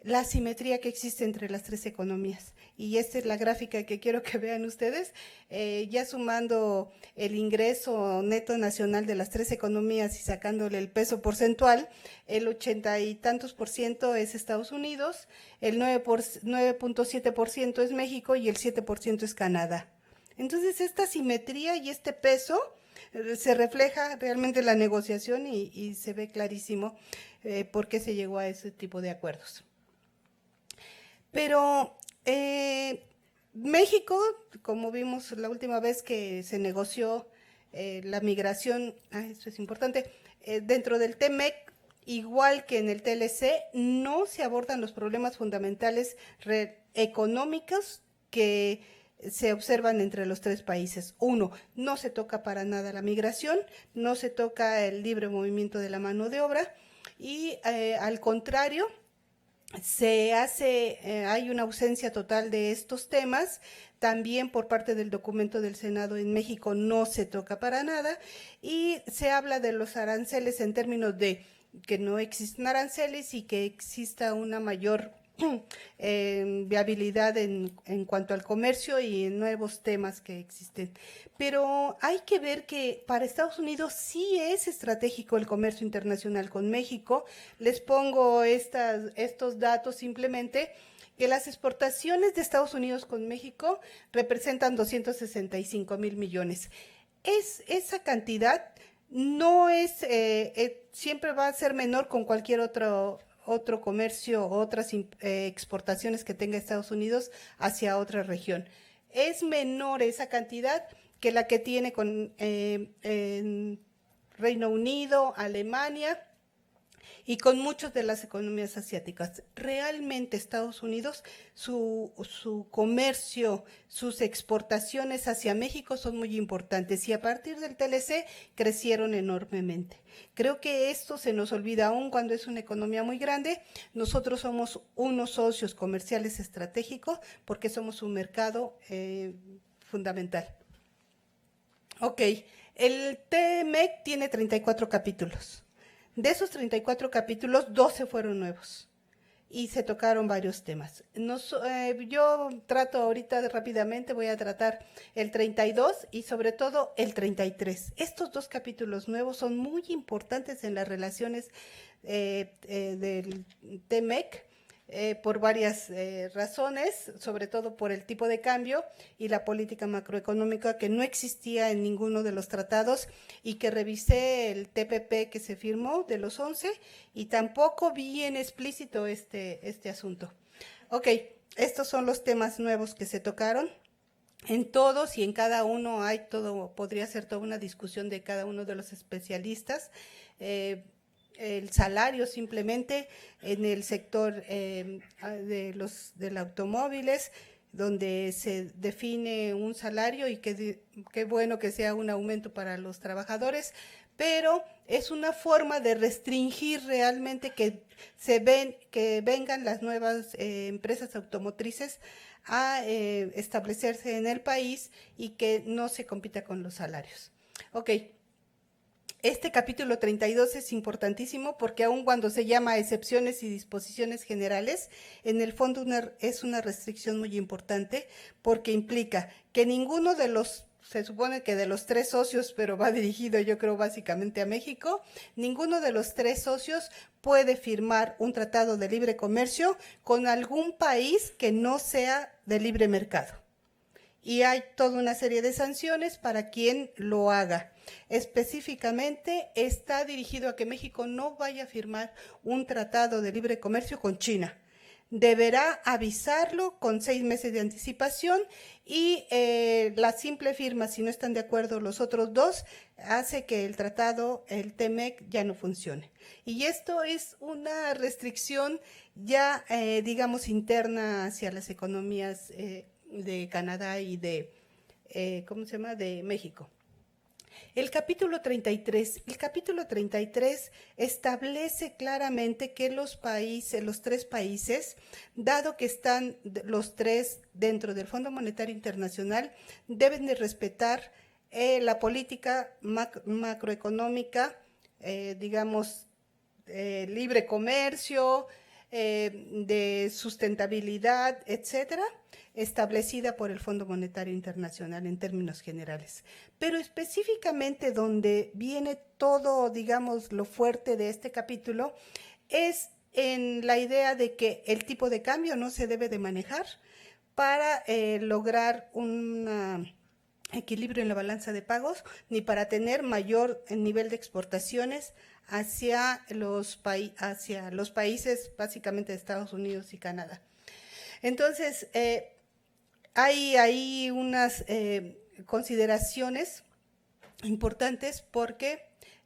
la asimetría que existe entre las 3 economías. Y esta es la gráfica que quiero que vean ustedes, ya sumando el ingreso neto nacional de las 3 economías y sacándole el peso porcentual, el 80 y tantos % es Estados Unidos, el 9.7% es México y el 7% es Canadá. Entonces esta asimetría y este peso se refleja realmente en la negociación y se ve clarísimo por qué se llegó a ese tipo de acuerdos. Pero México, como vimos la última vez que se negoció la migración, esto es importante, dentro del TMEC, igual que en el TLC, no se abordan los problemas fundamentales económicos que se observan entre los 3 países. 1, no se toca para nada la migración, no se toca el libre movimiento de la mano de obra y al contrario, hay una ausencia total de estos temas, también por parte del documento del Senado en México no se toca para nada y se habla de los aranceles en términos de que no existen aranceles y que exista una mayor viabilidad en cuanto al comercio y en nuevos temas que existen. Pero hay que ver que para Estados Unidos sí es estratégico el comercio internacional con México. Les pongo estos datos simplemente, que las exportaciones de Estados Unidos con México representan 265 mil millones. Esa cantidad no es, siempre va a ser menor con cualquier otro comercio o otras exportaciones que tenga Estados Unidos hacia otra región. Es menor esa cantidad que la que tiene con Reino Unido, Alemania y con muchas de las economías asiáticas. Realmente Estados Unidos, su comercio, sus exportaciones hacia México son muy importantes y a partir del TLC crecieron enormemente. Creo que esto se nos olvida aún cuando es una economía muy grande. Nosotros somos unos socios comerciales estratégicos porque somos un mercado fundamental. Ok, el TMEC tiene 34 capítulos. De esos 34 capítulos, 12 fueron nuevos y se tocaron varios temas. Yo trato ahorita rápidamente, voy a tratar el 32 y sobre todo el 33. Estos 2 capítulos nuevos son muy importantes en las relaciones del TMEC. por varias razones, sobre todo por el tipo de cambio y la política macroeconómica que no existía en ninguno de los tratados, y que revisé el TPP que se firmó de los 11 y tampoco vi en explícito este asunto. Ok, estos son los temas nuevos que se tocaron. En todos y en cada uno hay todo, podría ser toda una discusión de cada uno de los especialistas. El salario simplemente en el sector del automóviles, donde se define un salario y qué bueno que sea un aumento para los trabajadores, pero es una forma de restringir realmente que vengan las nuevas empresas automotrices a establecerse en el país y que no se compita con los salarios. Ok. Este capítulo 32 es importantísimo porque aun cuando se llama excepciones y disposiciones generales, en el fondo es una restricción muy importante porque implica que ninguno de los, se supone que de los 3 socios, pero va dirigido yo creo básicamente a México, ninguno de los 3 socios puede firmar un tratado de libre comercio con algún país que no sea de libre mercado. Y hay toda una serie de sanciones para quien lo haga. Específicamente está dirigido a que México no vaya a firmar un tratado de libre comercio con China. Deberá avisarlo con 6 meses de anticipación y la simple firma, si no están de acuerdo los otros 2, hace que el tratado, el TEMEC, ya no funcione. Y esto es una restricción ya, digamos, interna hacia las economías de Canadá y de, de México. El capítulo 33 establece claramente que los 3 países, dado que están los 3 dentro del Fondo Monetario Internacional, deben de respetar la política macroeconómica, libre comercio, de sustentabilidad, etcétera, establecida por el Fondo Monetario Internacional en términos generales. Pero específicamente donde viene todo, digamos, lo fuerte de este capítulo, es en la idea de que el tipo de cambio no se debe de manejar para lograr un equilibrio en la balanza de pagos, ni para tener mayor nivel de exportaciones hacia los países básicamente de Estados Unidos y Canadá. Entonces, hay ahí unas consideraciones importantes porque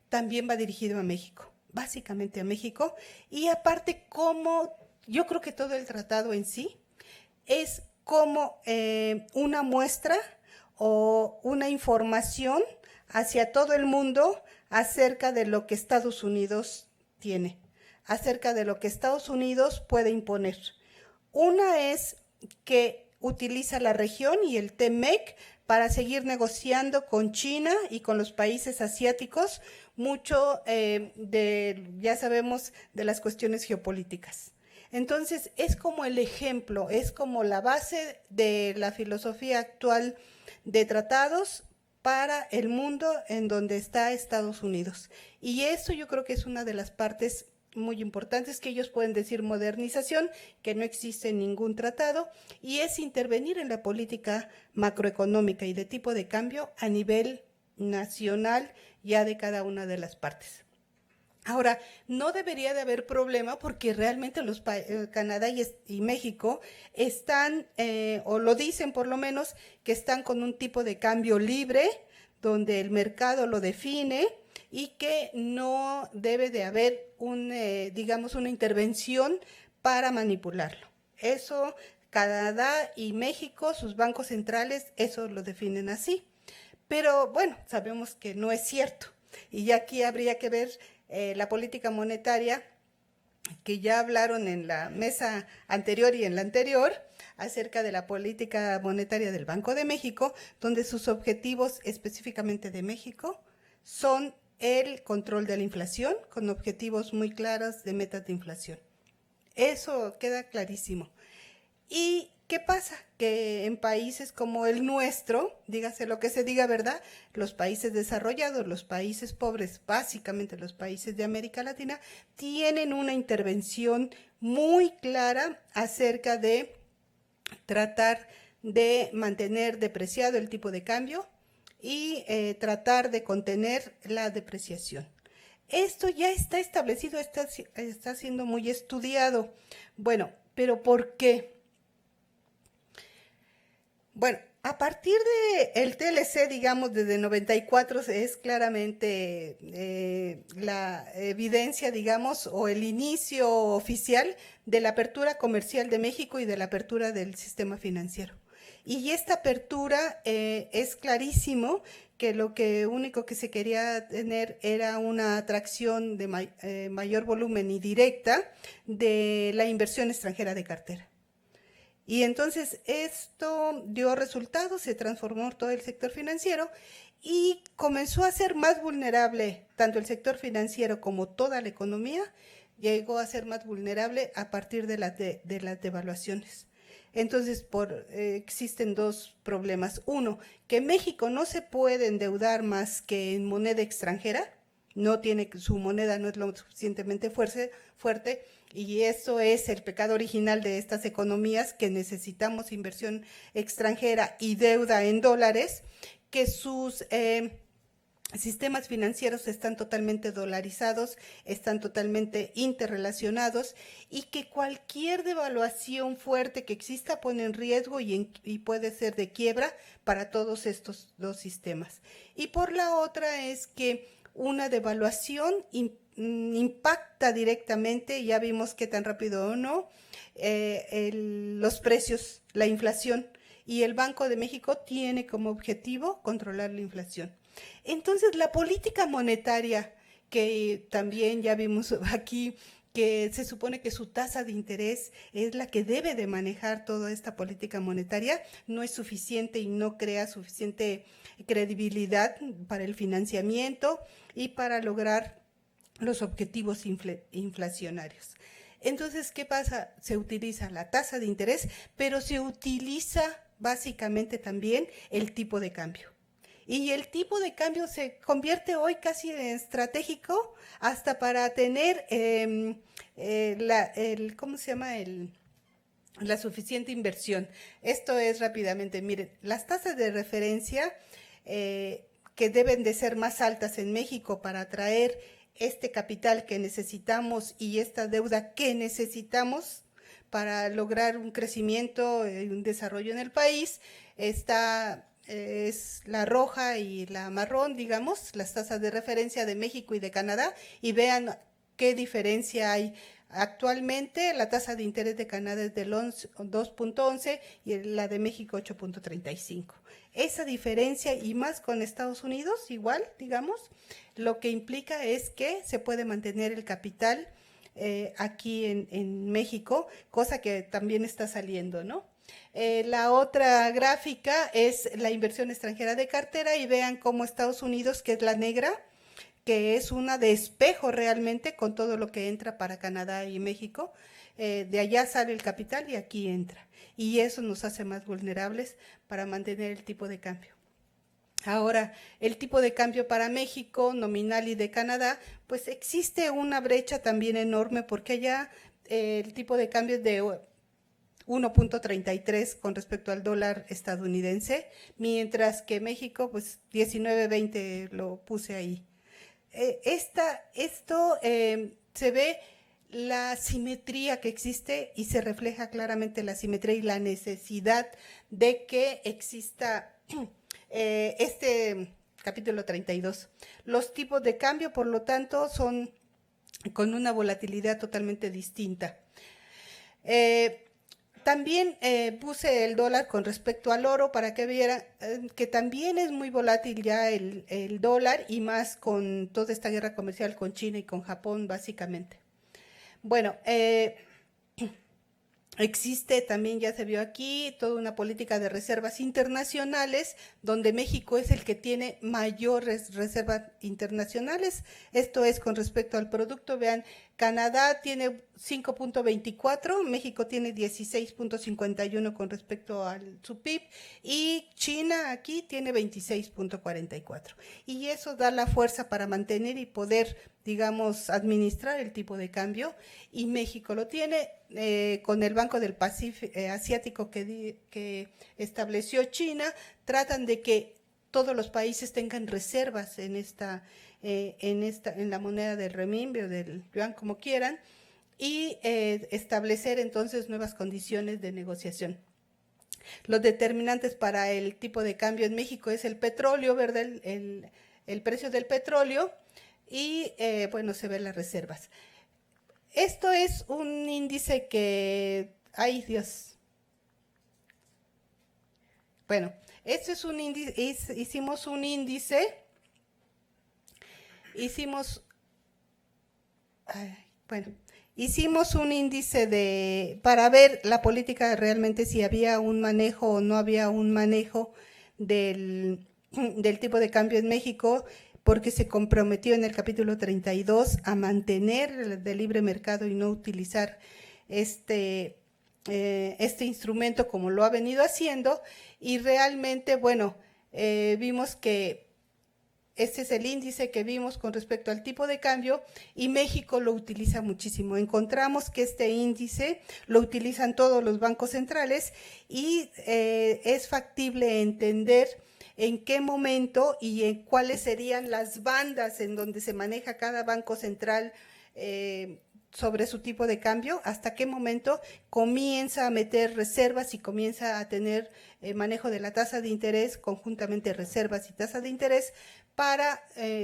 también va dirigido a México, básicamente a México, y aparte como yo creo que todo el tratado en sí es como una muestra o una información hacia todo el mundo acerca de lo que Estados Unidos tiene, acerca de lo que Estados Unidos puede imponer. Una es que utiliza la región y el TEMEC para seguir negociando con China y con los países asiáticos, mucho ya sabemos, de las cuestiones geopolíticas. Entonces, es como el ejemplo, es como la base de la filosofía actual de tratados para el mundo en donde está Estados Unidos. Y eso yo creo que es una de las partes muy importantes, que ellos pueden decir modernización, que no existe ningún tratado, y es intervenir en la política macroeconómica y de tipo de cambio a nivel nacional ya de cada una de las partes. Ahora, no debería de haber problema porque realmente Canadá y México están, o lo dicen por lo menos, que están con un tipo de cambio libre, donde el mercado lo define y que no debe de haber una intervención para manipularlo. Eso, Canadá y México, sus bancos centrales, eso lo definen así. Pero bueno, sabemos que no es cierto. Y ya aquí habría que ver la política monetaria, que ya hablaron en la mesa anterior y en la anterior, acerca de la política monetaria del Banco de México, donde sus objetivos específicamente de México son el control de la inflación, con objetivos muy claros de metas de inflación. Eso queda clarísimo. ¿Y qué pasa? Que en países como el nuestro, dígase lo que se diga, ¿verdad? Los países desarrollados, los países pobres, básicamente los países de América Latina, tienen una intervención muy clara acerca de tratar de mantener depreciado el tipo de cambio y tratar de contener la depreciación. Esto ya está establecido, está siendo muy estudiado. Bueno, pero ¿por qué? Bueno, a partir del TLC, digamos, desde 94 es claramente la evidencia, digamos, o el inicio oficial de la apertura comercial de México y de la apertura del sistema financiero. Y esta apertura es clarísimo que lo único que se quería tener era una atracción de mayor volumen y directa de la inversión extranjera de cartera. Y entonces esto dio resultados, se transformó todo el sector financiero y comenzó a ser más vulnerable, tanto el sector financiero como toda la economía, llegó a ser más vulnerable a partir de las devaluaciones. Entonces, existen dos problemas. Uno, que México no se puede endeudar más que en moneda extranjera, su moneda no es lo suficientemente fuerte, y eso es el pecado original de estas economías, que necesitamos inversión extranjera y deuda en dólares, que sus sistemas financieros están totalmente dolarizados, están totalmente interrelacionados, y que cualquier devaluación fuerte que exista pone en riesgo y puede ser de quiebra para todos estos dos sistemas. Y por la otra es que una devaluación impacta directamente, ya vimos qué tan rápido o no, los precios, la inflación, y el Banco de México tiene como objetivo controlar la inflación. Entonces, la política monetaria, que también ya vimos aquí, que se supone que su tasa de interés es la que debe de manejar toda esta política monetaria, no es suficiente y no crea suficiente credibilidad para el financiamiento y para lograr los objetivos inflacionarios. Entonces, ¿qué pasa? Se utiliza la tasa de interés, pero se utiliza básicamente también el tipo de cambio. Y el tipo de cambio se convierte hoy casi en estratégico hasta para tener ¿cómo se llama? La suficiente inversión. Esto es rápidamente, miren, las tasas de referencia que deben de ser más altas en México para atraer este capital que necesitamos y esta deuda que necesitamos para lograr un crecimiento y un desarrollo en el país, es la roja y la marrón, digamos, las tasas de referencia de México y de Canadá, y vean qué diferencia hay. Actualmente la tasa de interés de Canadá es del 2.11 y la de México 8.35. Esa diferencia, y más con Estados Unidos, igual, digamos, lo que implica es que se puede mantener el capital aquí en México, cosa que también está saliendo, ¿no? La otra gráfica es la inversión extranjera de cartera, y vean cómo Estados Unidos, que es la negra, que es una de espejo realmente con todo lo que entra para Canadá y México, de allá sale el capital y aquí entra, y eso nos hace más vulnerables para mantener el tipo de cambio. Ahora, el tipo de cambio para México, nominal, y de Canadá, pues existe una brecha también enorme, porque allá el tipo de cambio es de 1.33 con respecto al dólar estadounidense, mientras que México, pues 19.20 lo puse ahí. Se ve la simetría que existe y se refleja claramente la simetría y la necesidad de que exista este capítulo 32. Los tipos de cambio, por lo tanto, son con una volatilidad totalmente distinta. También puse el dólar con respecto al oro para que vieran que también es muy volátil ya el dólar, y más con toda esta guerra comercial con China y con Japón, básicamente. Bueno, existe también, ya se vio aquí, toda una política de reservas internacionales donde México es el que tiene mayores reservas internacionales. Esto es con respecto al producto. Vean, Canadá tiene 5.24, México tiene 16.51 con respecto a su PIB y China aquí tiene 26.44. Y eso da la fuerza para mantener y poder, digamos, administrar el tipo de cambio, y México lo tiene con el Banco del Pacífico Asiático que estableció China. Tratan de que todos los países tengan reservas en la moneda del renminbi o del yuan, como quieran, y establecer entonces nuevas condiciones de negociación. Los determinantes para el tipo de cambio en México es el petróleo, ¿verdad? El precio del petróleo y, bueno, se ven las reservas. Esto es un índice que, ay Dios, bueno, este es un índice, hicimos un índice para ver la política realmente, si había un manejo o no había un manejo del tipo de cambio en México, porque se comprometió en el capítulo 32 a mantener el libre mercado y no utilizar este instrumento como lo ha venido haciendo, y realmente, bueno, vimos que este es el índice que vimos con respecto al tipo de cambio, y México lo utiliza muchísimo. Encontramos que este índice lo utilizan todos los bancos centrales, y es factible entender en qué momento y en cuáles serían las bandas en donde se maneja cada banco central sobre su tipo de cambio, hasta qué momento comienza a meter reservas y comienza a tener manejo de la tasa de interés, conjuntamente reservas y tasa de interés, para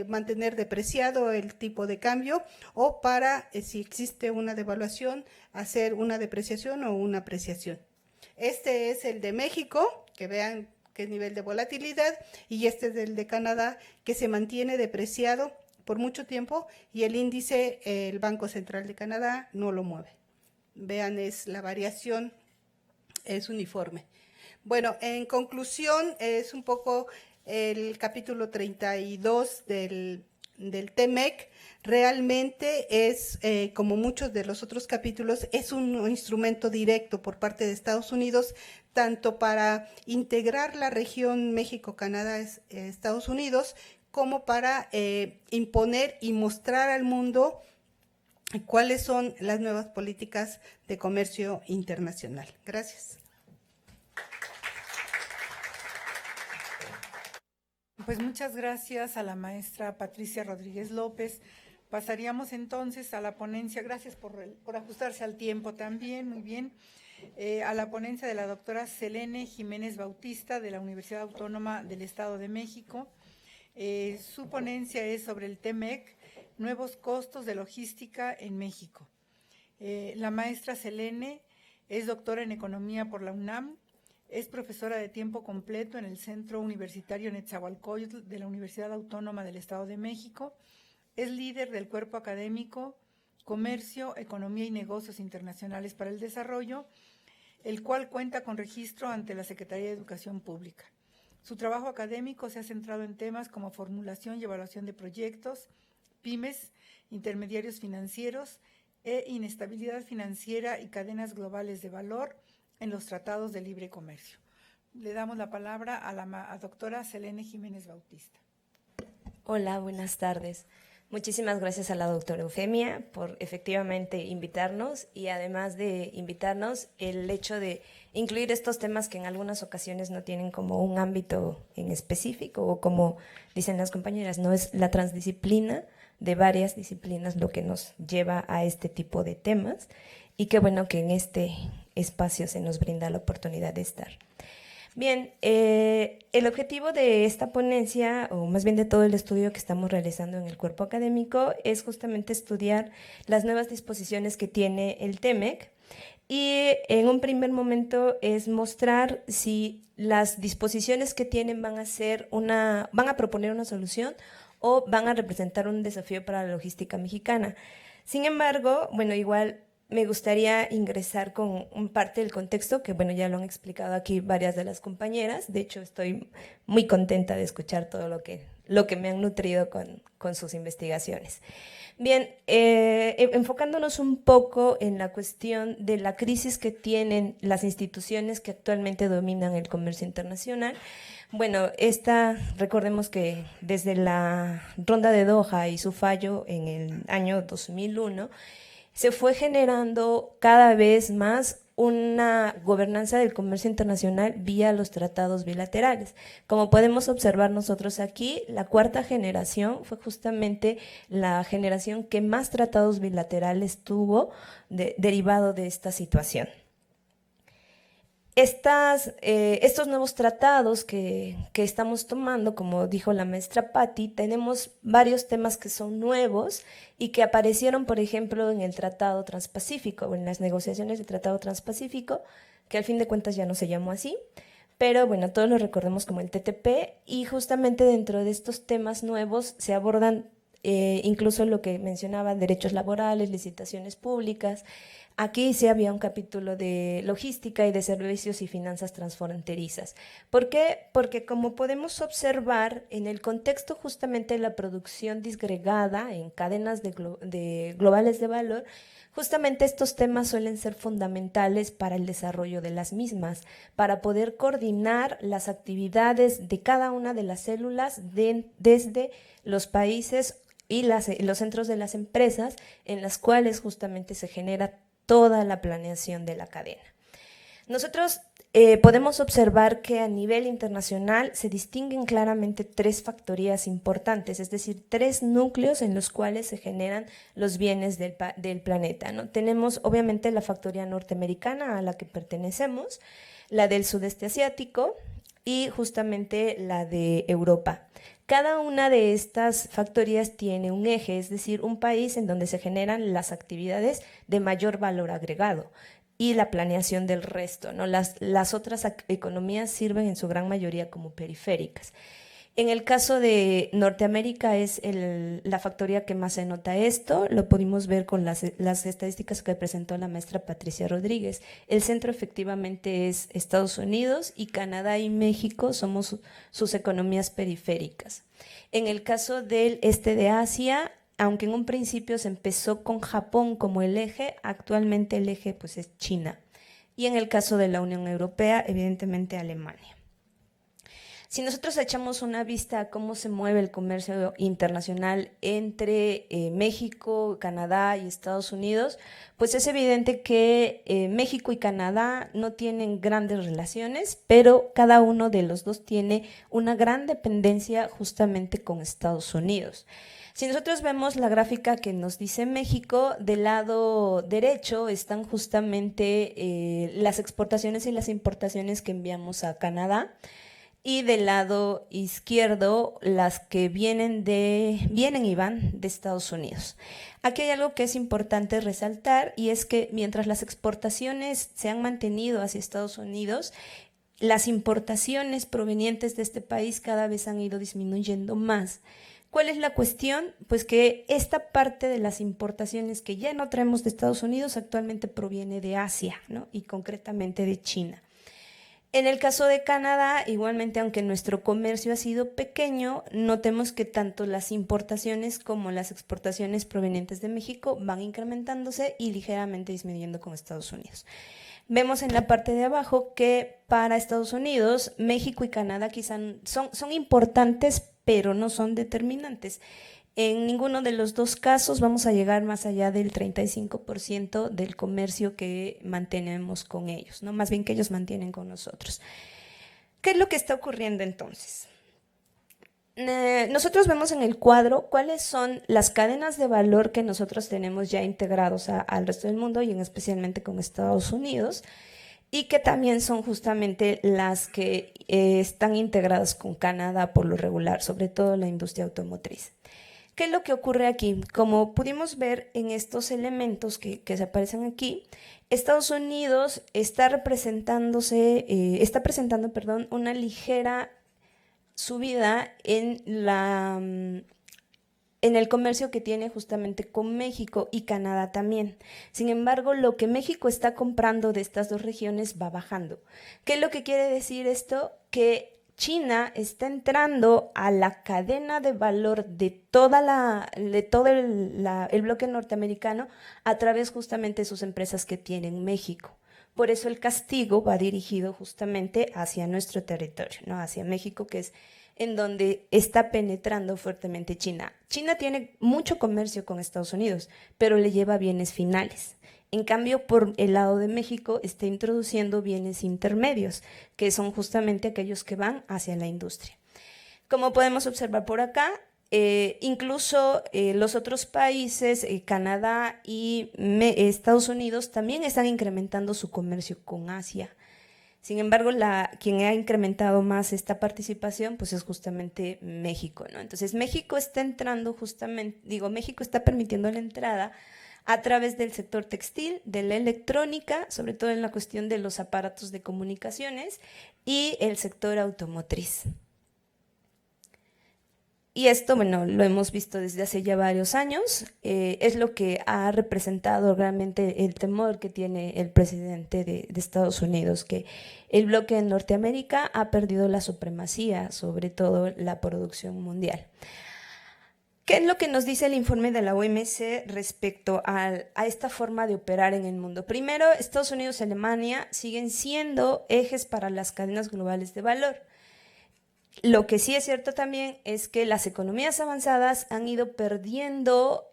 mantener depreciado el tipo de cambio, o para, si existe una devaluación, hacer una depreciación o una apreciación. Este es el de México, que vean qué nivel de volatilidad, y este es el de Canadá, que se mantiene depreciado por mucho tiempo, y el índice, el Banco Central de Canadá no lo mueve. Vean, la variación es uniforme. Bueno, en conclusión, es un poco el capítulo 32 del TEMEC. Realmente es, como muchos de los otros capítulos, es un instrumento directo por parte de Estados Unidos, tanto para integrar la región México-Canadá-Estados Unidos, como para imponer y mostrar al mundo cuáles son las nuevas políticas de comercio internacional. Gracias. Pues muchas gracias a la maestra Patricia Rodríguez López. Pasaríamos entonces a la ponencia, gracias por ajustarse al tiempo también, muy bien, a la ponencia de la doctora Selene Jiménez Bautista de la Universidad Autónoma del Estado de México. Su ponencia es sobre el TEMEC, nuevos costos de logística en México. La maestra Selene es doctora en Economía por la UNAM, es profesora de tiempo completo en el Centro Universitario Netzahualcóyotl de la Universidad Autónoma del Estado de México, es líder del cuerpo académico Comercio, Economía y Negocios Internacionales para el Desarrollo, el cual cuenta con registro ante la Secretaría de Educación Pública. Su trabajo académico se ha centrado en temas como formulación y evaluación de proyectos, pymes, intermediarios financieros e inestabilidad financiera y cadenas globales de valor en los tratados de libre comercio. Le damos la palabra a la doctora Selene Jiménez Bautista. Hola, buenas tardes. Muchísimas gracias a la doctora Eufemia por efectivamente invitarnos, y además de invitarnos, el hecho de incluir estos temas que en algunas ocasiones no tienen como un ámbito en específico, o como dicen las compañeras, no es la transdisciplina de varias disciplinas lo que nos lleva a este tipo de temas, y qué bueno que en este espacio se nos brinda la oportunidad de estar. Bien, el objetivo de esta ponencia, o más bien de todo el estudio que estamos realizando en el cuerpo académico, es justamente estudiar las nuevas disposiciones que tiene el TEMEC, y en un primer momento es mostrar si las disposiciones que tienen van a proponer una solución o van a representar un desafío para la logística mexicana. Sin embargo, bueno, igual me gustaría ingresar con un parte del contexto, que bueno, ya lo han explicado aquí varias de las compañeras. De hecho, estoy muy contenta de escuchar todo lo que me han nutrido con sus investigaciones. Bien, enfocándonos un poco en la cuestión de la crisis que tienen las instituciones que actualmente dominan el comercio internacional. Bueno, recordemos que desde la ronda de Doha y su fallo en el año 2001, se fue generando cada vez más una gobernanza del comercio internacional vía los tratados bilaterales. Como podemos observar nosotros aquí, la cuarta generación fue justamente la generación que más tratados bilaterales tuvo derivado de esta situación. Estos nuevos tratados que estamos tomando, como dijo la maestra Patti, tenemos varios temas que son nuevos y que aparecieron, por ejemplo, en el Tratado Transpacífico, o en las negociaciones del Tratado Transpacífico, que al fin de cuentas ya no se llamó así, pero bueno, todos lo recordemos como el TTP, y justamente dentro de estos temas nuevos se abordan incluso lo que mencionaba, derechos laborales, licitaciones públicas. Aquí sí había un capítulo de logística y de servicios y finanzas transfronterizas. ¿Por qué? Porque como podemos observar, en el contexto justamente de la producción disgregada en cadenas globales de valor, justamente estos temas suelen ser fundamentales para el desarrollo de las mismas, para poder coordinar las actividades de cada una de las células desde los países y los centros de las empresas, en las cuales justamente se genera toda la planeación de la cadena. Nosotros podemos observar que a nivel internacional se distinguen claramente tres factorías importantes, es decir, tres núcleos en los cuales se generan los bienes del planeta, ¿no? Tenemos obviamente la factoría norteamericana a la que pertenecemos, la del sudeste asiático y justamente la de Europa. Cada una de estas factorías tiene un eje, es decir, un país en donde se generan las actividades de mayor valor agregado y la planeación del resto, ¿no? Las otras economías sirven en su gran mayoría como periféricas. En el caso de Norteamérica es la factoría que más se nota esto, lo pudimos ver con las estadísticas que presentó la maestra Patricia Rodríguez. El centro efectivamente es Estados Unidos y Canadá y México somos sus economías periféricas. En el caso del este de Asia, aunque en un principio se empezó con Japón como el eje, actualmente el eje pues es China. Y en el caso de la Unión Europea, evidentemente Alemania. Si nosotros echamos una vista a cómo se mueve el comercio internacional entre México, Canadá y Estados Unidos, pues es evidente que México y Canadá no tienen grandes relaciones, pero cada uno de los dos tiene una gran dependencia justamente con Estados Unidos. Si nosotros vemos la gráfica que nos dice México, del lado derecho están justamente las exportaciones y las importaciones que enviamos a Canadá, y del lado izquierdo las que vienen y van de Estados Unidos. Aquí hay algo que es importante resaltar, y es que mientras las exportaciones se han mantenido hacia Estados Unidos, las importaciones provenientes de este país cada vez han ido disminuyendo más. ¿Cuál es la cuestión? Pues que esta parte de las importaciones que ya no traemos de Estados Unidos actualmente proviene de Asia, ¿no? Y concretamente de China. En el caso de Canadá, igualmente, aunque nuestro comercio ha sido pequeño, notemos que tanto las importaciones como las exportaciones provenientes de México van incrementándose y ligeramente disminuyendo con Estados Unidos. Vemos en la parte de abajo que para Estados Unidos, México y Canadá quizás son importantes, pero no son determinantes. En ninguno de los dos casos vamos a llegar más allá del 35% del comercio que mantenemos con ellos, ¿no? Más bien que ellos mantienen con nosotros. ¿Qué es lo que está ocurriendo entonces? Nosotros vemos en el cuadro cuáles son las cadenas de valor que nosotros tenemos ya integrados al resto del mundo y especialmente con Estados Unidos, y que también son justamente las que están integradas con Canadá por lo regular, sobre todo la industria automotriz. ¿Qué es lo que ocurre aquí? Como pudimos ver en estos elementos que se aparecen aquí, Estados Unidos está presentando una ligera subida en en el comercio que tiene justamente con México y Canadá también. Sin embargo, lo que México está comprando de estas dos regiones va bajando. ¿Qué es lo que quiere decir esto? Que China está entrando a la cadena de valor de todo el bloque norteamericano a través justamente de sus empresas que tienen México. Por eso el castigo va dirigido justamente hacia nuestro territorio, ¿no? Hacia México, que es en donde está penetrando fuertemente China. China tiene mucho comercio con Estados Unidos, pero le lleva bienes finales. En cambio, por el lado de México está introduciendo bienes intermedios, que son justamente aquellos que van hacia la industria. Como podemos observar por acá, incluso los otros países, Canadá y Estados Unidos, también están incrementando su comercio con Asia. Sin embargo, quien ha incrementado más esta participación, pues es justamente México, ¿no? Entonces, México está entrando México está permitiendo la entrada a través del sector textil, de la electrónica, sobre todo en la cuestión de los aparatos de comunicaciones, y el sector automotriz. Y esto, bueno, lo hemos visto desde hace ya varios años, es lo que ha representado realmente el temor que tiene el presidente de Estados Unidos, que el bloque de Norteamérica ha perdido la supremacía sobre todo la producción mundial. ¿Qué es lo que nos dice el informe de la OMC respecto a esta forma de operar en el mundo? Primero, Estados Unidos y Alemania siguen siendo ejes para las cadenas globales de valor. Lo que sí es cierto también es que las economías avanzadas han ido perdiendo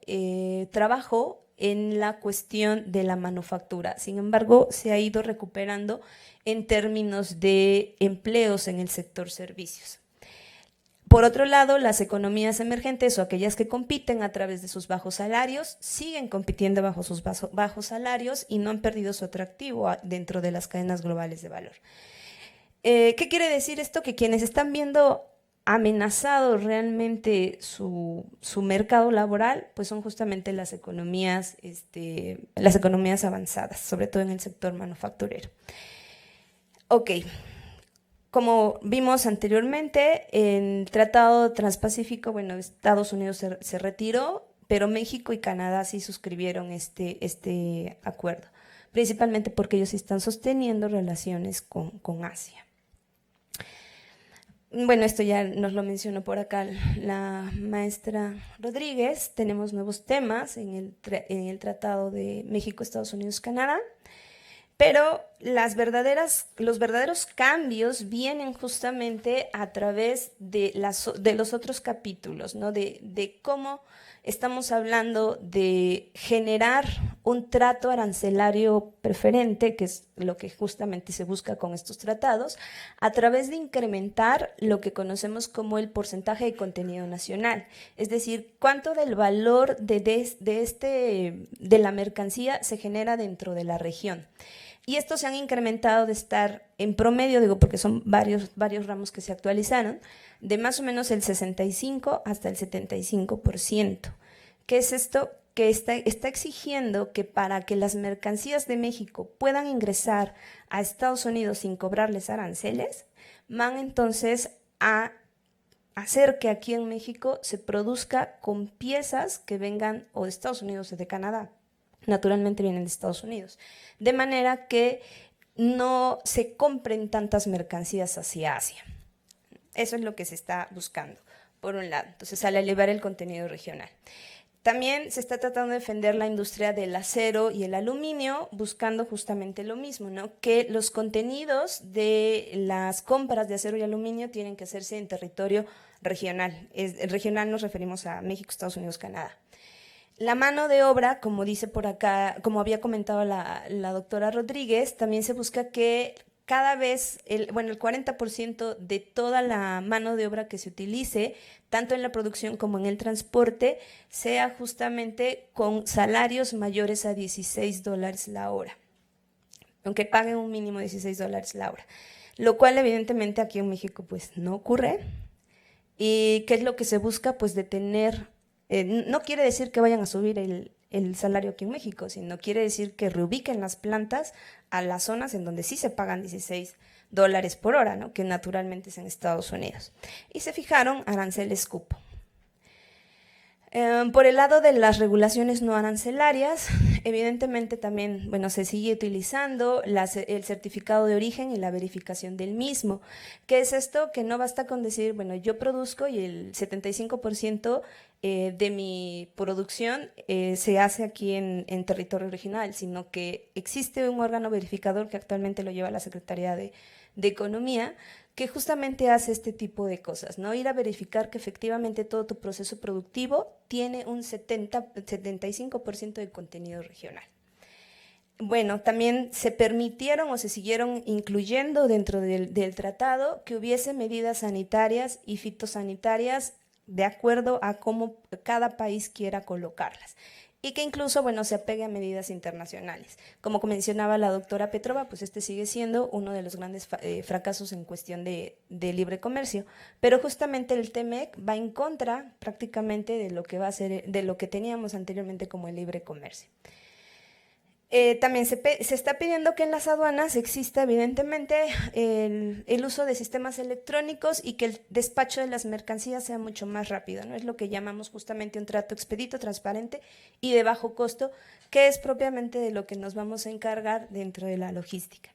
trabajo en la cuestión de la manufactura. Sin embargo, se ha ido recuperando en términos de empleos en el sector servicios. Por otro lado, las economías emergentes o aquellas que compiten a través de sus bajos salarios siguen compitiendo bajo sus bajos salarios y no han perdido su atractivo dentro de las cadenas globales de valor. ¿Qué quiere decir esto? Que quienes están viendo amenazado realmente su mercado laboral, pues son justamente las economías avanzadas, sobre todo en el sector manufacturero. Ok, como vimos anteriormente, en el Tratado Transpacífico, bueno, Estados Unidos se retiró, pero México y Canadá sí suscribieron este acuerdo, principalmente porque ellos están sosteniendo relaciones con Asia. Bueno, esto ya nos lo mencionó por acá la maestra Rodríguez. Tenemos nuevos temas en el Tratado de México, Estados Unidos, Canadá, pero los verdaderos cambios vienen justamente a través de los otros capítulos, ¿no? De cómo estamos hablando de generar un trato arancelario preferente, que es lo que justamente se busca con estos tratados, a través de incrementar lo que conocemos como el porcentaje de contenido nacional, es decir, cuánto del valor de la mercancía se genera dentro de la región. Y estos se han incrementado de estar en promedio, digo porque son varios ramos que se actualizaron, de más o menos el 65 hasta el 75%. ¿Qué es esto? Que está exigiendo que para que las mercancías de México puedan ingresar a Estados Unidos sin cobrarles aranceles, van entonces a hacer que aquí en México se produzca con piezas que vengan o de Estados Unidos o de Canadá. Naturalmente vienen de Estados Unidos, de manera que no se compren tantas mercancías hacia Asia. Eso es lo que se está buscando, por un lado, entonces al elevar el contenido regional. También se está tratando de defender la industria del acero y el aluminio, buscando justamente lo mismo, ¿no? Que los contenidos de las compras de acero y aluminio tienen que hacerse en territorio regional. Regional nos referimos a México, Estados Unidos, Canadá. La mano de obra, como dice por acá, como había comentado la doctora Rodríguez, también se busca que cada vez, el 40% de toda la mano de obra que se utilice, tanto en la producción como en el transporte, sea justamente con salarios mayores a $16 la hora, aunque paguen un mínimo de $16 la hora, lo cual evidentemente aquí en México pues no ocurre. ¿Y qué es lo que se busca? Pues detener. No quiere decir que vayan a subir el salario aquí en México, sino quiere decir que reubiquen las plantas a las zonas en donde sí se pagan $16 por hora, ¿no? Que naturalmente es en Estados Unidos. Y se fijaron aranceles cupo. Por el lado de las regulaciones no arancelarias, evidentemente también, bueno, se sigue utilizando el certificado de origen y la verificación del mismo. ¿Qué es esto? Que no basta con decir, bueno, yo produzco y el 75% de mi producción se hace aquí en territorio original, sino que existe un órgano verificador que actualmente lo lleva la Secretaría de Economía, que justamente hace este tipo de cosas, ¿no? Ir a verificar que efectivamente todo tu proceso productivo tiene un 75% de contenido regional. Bueno, también se permitieron o se siguieron incluyendo dentro del tratado que hubiese medidas sanitarias y fitosanitarias de acuerdo a cómo cada país quiera colocarlas. Y que incluso, bueno, se apegue a medidas internacionales. Como mencionaba la doctora Petrova, pues este sigue siendo uno de los grandes fracasos en cuestión de libre comercio. Pero justamente el TEMEC va en contra prácticamente de lo que va a ser, de lo que teníamos anteriormente como el libre comercio. También se está pidiendo que en las aduanas exista evidentemente el uso de sistemas electrónicos y que el despacho de las mercancías sea mucho más rápido, ¿no? Es lo que llamamos justamente un trato expedito, transparente y de bajo costo, que es propiamente de lo que nos vamos a encargar dentro de la logística.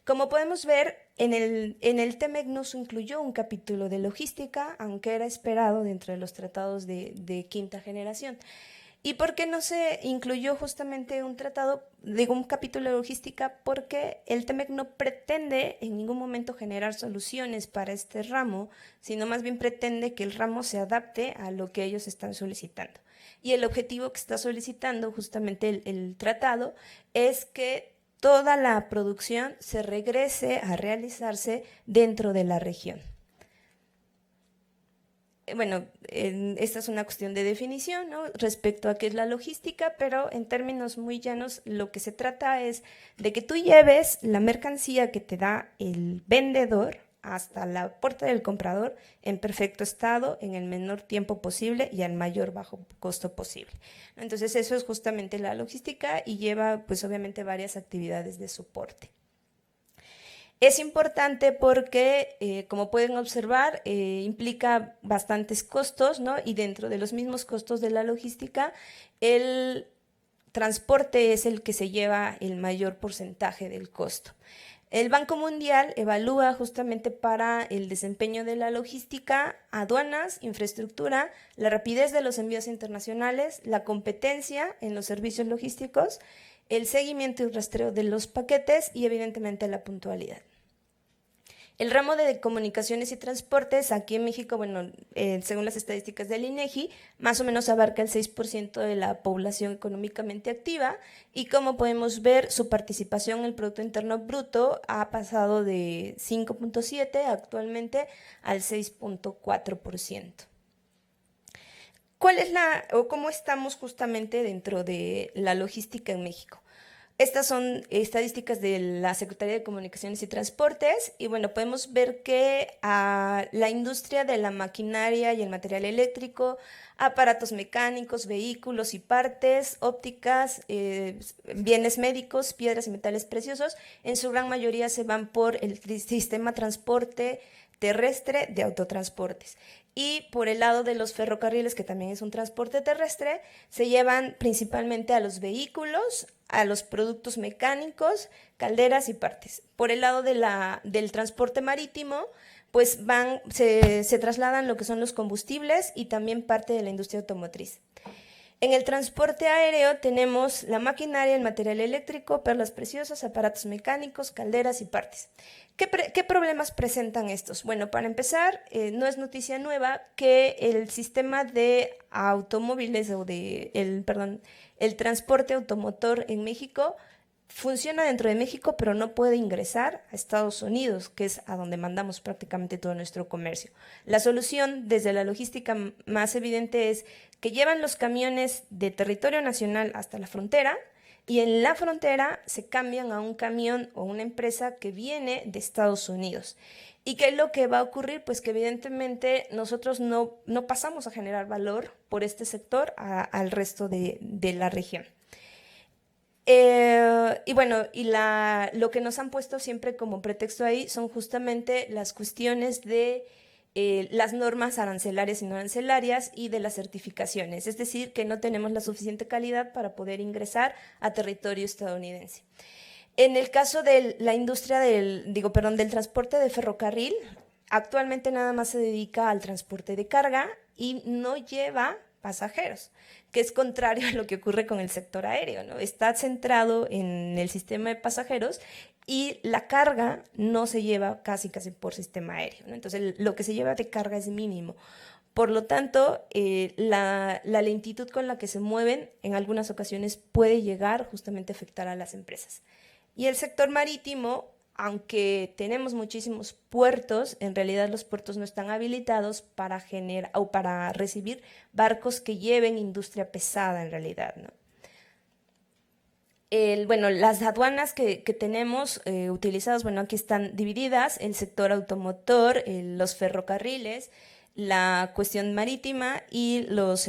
Como podemos ver, en el TEMEC no se incluyó un capítulo de logística, aunque era esperado dentro de los tratados de quinta generación. ¿Y por qué no se incluyó justamente un capítulo de logística? Porque el TEMEC no pretende en ningún momento generar soluciones para este ramo, sino más bien pretende que el ramo se adapte a lo que ellos están solicitando. Y el objetivo que está solicitando justamente el tratado es que toda la producción se regrese a realizarse dentro de la región. Bueno, esta es una cuestión de definición, ¿no? Respecto a qué es la logística, pero en términos muy llanos lo que se trata es de que tú lleves la mercancía que te da el vendedor hasta la puerta del comprador en perfecto estado, en el menor tiempo posible y al mayor bajo costo posible. Entonces eso es justamente la logística y lleva pues obviamente varias actividades de soporte. Es importante porque, como pueden observar, implica bastantes costos, ¿no? Y dentro de los mismos costos de la logística, el transporte es el que se lleva el mayor porcentaje del costo. El Banco Mundial evalúa justamente para el desempeño de la logística, aduanas, infraestructura, la rapidez de los envíos internacionales, la competencia en los servicios logísticos, el seguimiento y rastreo de los paquetes y evidentemente la puntualidad. El ramo de comunicaciones y transportes aquí en México, bueno, según las estadísticas del INEGI, más o menos abarca el 6% de la población económicamente activa y como podemos ver, su participación en el Producto Interno Bruto ha pasado de 5.7 actualmente al 6.4%. ¿Cuál es cómo estamos justamente dentro de la logística en México? Estas son estadísticas de la Secretaría de Comunicaciones y Transportes y bueno, podemos ver que la industria de la maquinaria y el material eléctrico, aparatos mecánicos, vehículos y partes, ópticas, bienes médicos, piedras y metales preciosos, en su gran mayoría se van por el sistema transporte terrestre de autotransportes. Y por el lado de los ferrocarriles, que también es un transporte terrestre, se llevan principalmente a los vehículos, a los productos mecánicos, calderas y partes. Por el lado del transporte marítimo, pues se trasladan lo que son los combustibles y también parte de la industria automotriz. En el transporte aéreo tenemos la maquinaria, el material eléctrico, perlas preciosas, aparatos mecánicos, calderas y partes. ¿Qué problemas presentan estos? Bueno, para empezar, no es noticia nueva que el sistema de automóviles o el transporte automotor en México funciona dentro de México, pero no puede ingresar a Estados Unidos, que es a donde mandamos prácticamente todo nuestro comercio. La solución desde la logística más evidente es que llevan los camiones de territorio nacional hasta la frontera y en la frontera se cambian a un camión o una empresa que viene de Estados Unidos. ¿Y qué es lo que va a ocurrir? Pues que evidentemente nosotros no pasamos a generar valor por este sector al resto de la región. Y bueno, lo que nos han puesto siempre como pretexto ahí son justamente las cuestiones de las normas arancelarias y no arancelarias y de las certificaciones, es decir, que no tenemos la suficiente calidad para poder ingresar a territorio estadounidense. En el caso de la industria del transporte de ferrocarril, actualmente nada más se dedica al transporte de carga y no lleva pasajeros, que es contrario a lo que ocurre con el sector aéreo, ¿no? Está centrado en el sistema de pasajeros y la carga no se lleva casi por sistema aéreo, ¿no? Entonces, lo que se lleva de carga es mínimo. Por lo tanto, la lentitud con la que se mueven en algunas ocasiones puede llegar justamente a afectar a las empresas. Y el sector marítimo, aunque tenemos muchísimos puertos, en realidad los puertos no están habilitados para para recibir barcos que lleven industria pesada en realidad, ¿no? Las aduanas que tenemos utilizadas, aquí están divididas: el sector automotor, los ferrocarriles, la cuestión marítima y los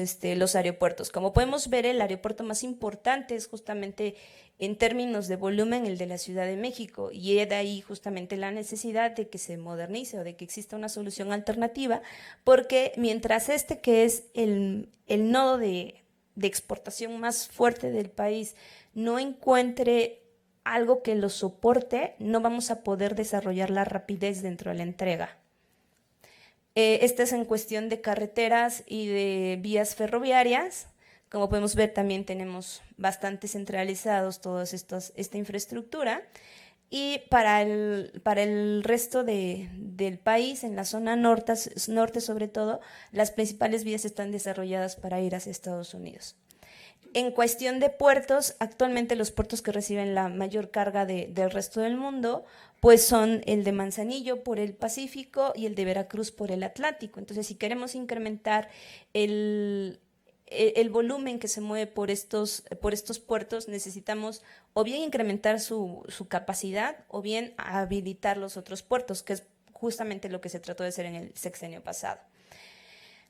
aeropuertos. Como podemos ver, el aeropuerto más importante es justamente en términos de volumen el de la Ciudad de México, y es de ahí justamente la necesidad de que se modernice o de que exista una solución alternativa, porque mientras que es el nodo de exportación más fuerte del país, no encuentre algo que lo soporte, no vamos a poder desarrollar la rapidez dentro de la entrega. Esta es en cuestión de carreteras y de vías ferroviarias. Como podemos ver, también tenemos bastante centralizados toda esta infraestructura. Y para el resto del país, en la zona norte sobre todo, las principales vías están desarrolladas para ir hacia Estados Unidos. En cuestión de puertos, actualmente los puertos que reciben la mayor carga del resto del mundo, pues son el de Manzanillo por el Pacífico y el de Veracruz por el Atlántico. Entonces, si queremos incrementar el volumen que se mueve por estos puertos, necesitamos o bien incrementar su capacidad o bien habilitar los otros puertos, que es justamente lo que se trató de hacer en el sexenio pasado.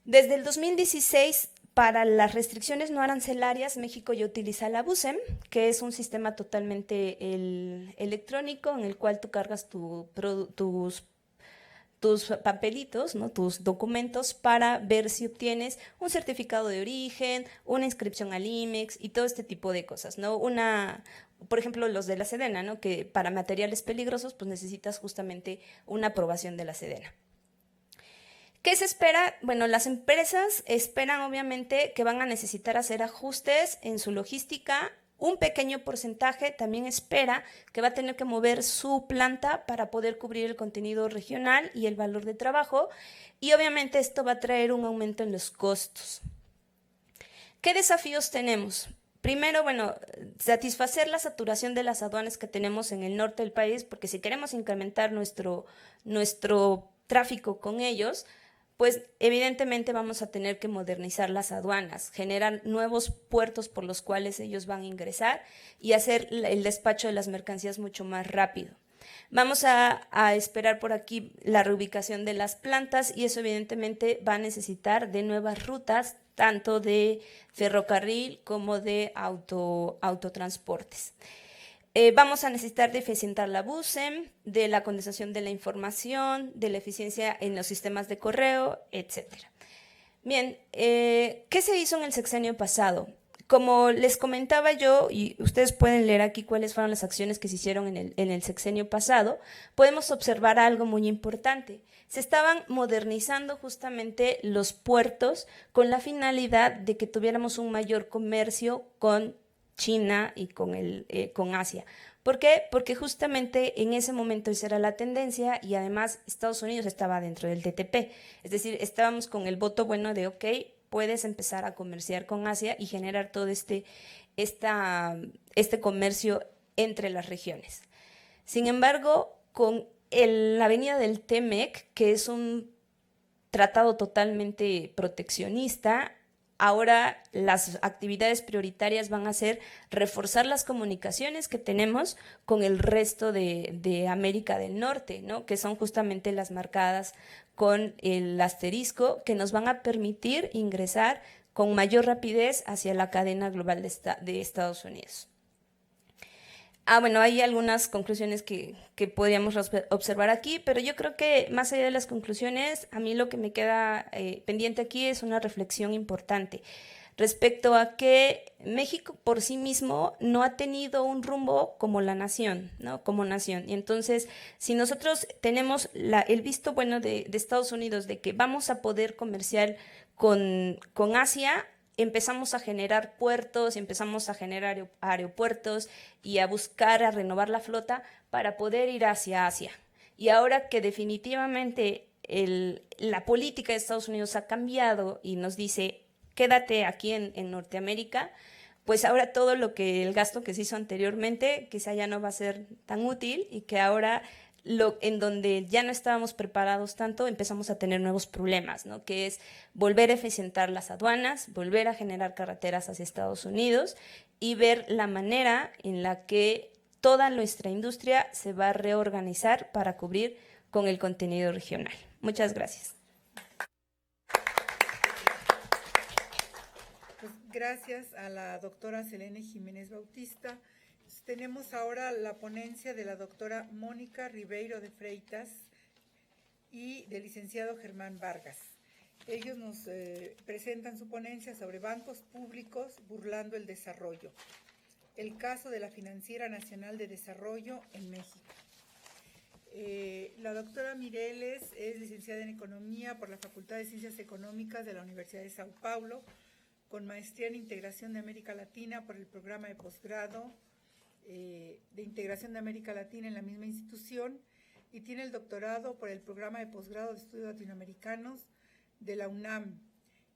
Desde el 2016, para las restricciones no arancelarias, México ya utiliza la BUSEM, que es un sistema totalmente electrónico en el cual tú cargas tus papelitos, ¿no? Tus documentos, para ver si obtienes un certificado de origen, una inscripción al IMEX y todo este tipo de cosas, ¿no? Por ejemplo, los de la Sedena, ¿no? Que para materiales peligrosos pues necesitas justamente una aprobación de la Sedena. ¿Qué se espera? Bueno, las empresas esperan obviamente que van a necesitar hacer ajustes en su logística. Un pequeño porcentaje también espera que va a tener que mover su planta para poder cubrir el contenido regional y el valor de trabajo, y obviamente esto va a traer un aumento en los costos. ¿Qué desafíos tenemos? Primero, satisfacer la saturación de las aduanas que tenemos en el norte del país, porque si queremos incrementar nuestro tráfico con ellos, pues evidentemente vamos a tener que modernizar las aduanas, generar nuevos puertos por los cuales ellos van a ingresar y hacer el despacho de las mercancías mucho más rápido. Vamos a esperar por aquí la reubicación de las plantas, y eso evidentemente va a necesitar de nuevas rutas, tanto de ferrocarril como de autotransportes. Vamos a necesitar de eficientar la BUSEM, de la condensación de la información, de la eficiencia en los sistemas de correo, etc. Bien, ¿qué se hizo en el sexenio pasado? Como les comentaba yo, y ustedes pueden leer aquí cuáles fueron las acciones que se hicieron en el sexenio pasado, podemos observar algo muy importante. Se estaban modernizando justamente los puertos con la finalidad de que tuviéramos un mayor comercio con China y con Asia. ¿Por qué? Porque justamente en ese momento esa era la tendencia, y además Estados Unidos estaba dentro del TTP. Es decir, estábamos con el voto bueno de ok, puedes empezar a comerciar con Asia y generar todo este comercio entre las regiones. Sin embargo, con la venida del TEMEC, que es un tratado totalmente proteccionista, ahora las actividades prioritarias van a ser reforzar las comunicaciones que tenemos con el resto de América del Norte, ¿no? Que son justamente las marcadas con el asterisco, que nos van a permitir ingresar con mayor rapidez hacia la cadena global de Estados Unidos. Bueno, hay algunas conclusiones que podríamos observar aquí, pero yo creo que más allá de las conclusiones, a mí lo que me queda pendiente aquí es una reflexión importante respecto a que México por sí mismo no ha tenido un rumbo como la nación, ¿no? Como nación. Y entonces, si nosotros tenemos el visto bueno de Estados Unidos de que vamos a poder comerciar con Asia, empezamos a generar puertos, empezamos a generar aeropuertos y a buscar, a renovar la flota para poder ir hacia Asia. Y ahora que definitivamente la política de Estados Unidos ha cambiado y nos dice, quédate aquí en Norteamérica, pues ahora todo el gasto que se hizo anteriormente, quizá ya no va a ser tan útil y que ahora en donde ya no estábamos preparados tanto, empezamos a tener nuevos problemas, ¿no? Que es volver a eficientar las aduanas, volver a generar carreteras hacia Estados Unidos y ver la manera en la que toda nuestra industria se va a reorganizar para cubrir con el contenido regional. Muchas gracias. Pues gracias a la doctora Selene Jiménez Bautista. Tenemos ahora la ponencia de la doctora Mónica Ribeiro de Freitas y del licenciado Germán Vargas. Ellos nos presentan su ponencia sobre bancos públicos burlando el desarrollo, el caso de la Financiera Nacional de Desarrollo en México. La doctora Mireles es licenciada en Economía por la Facultad de Ciencias Económicas de la Universidad de Sao Paulo, con maestría en Integración de América Latina por el programa de posgrado de Integración de América Latina en la misma institución, y tiene el doctorado por el programa de posgrado de Estudios Latinoamericanos de la UNAM.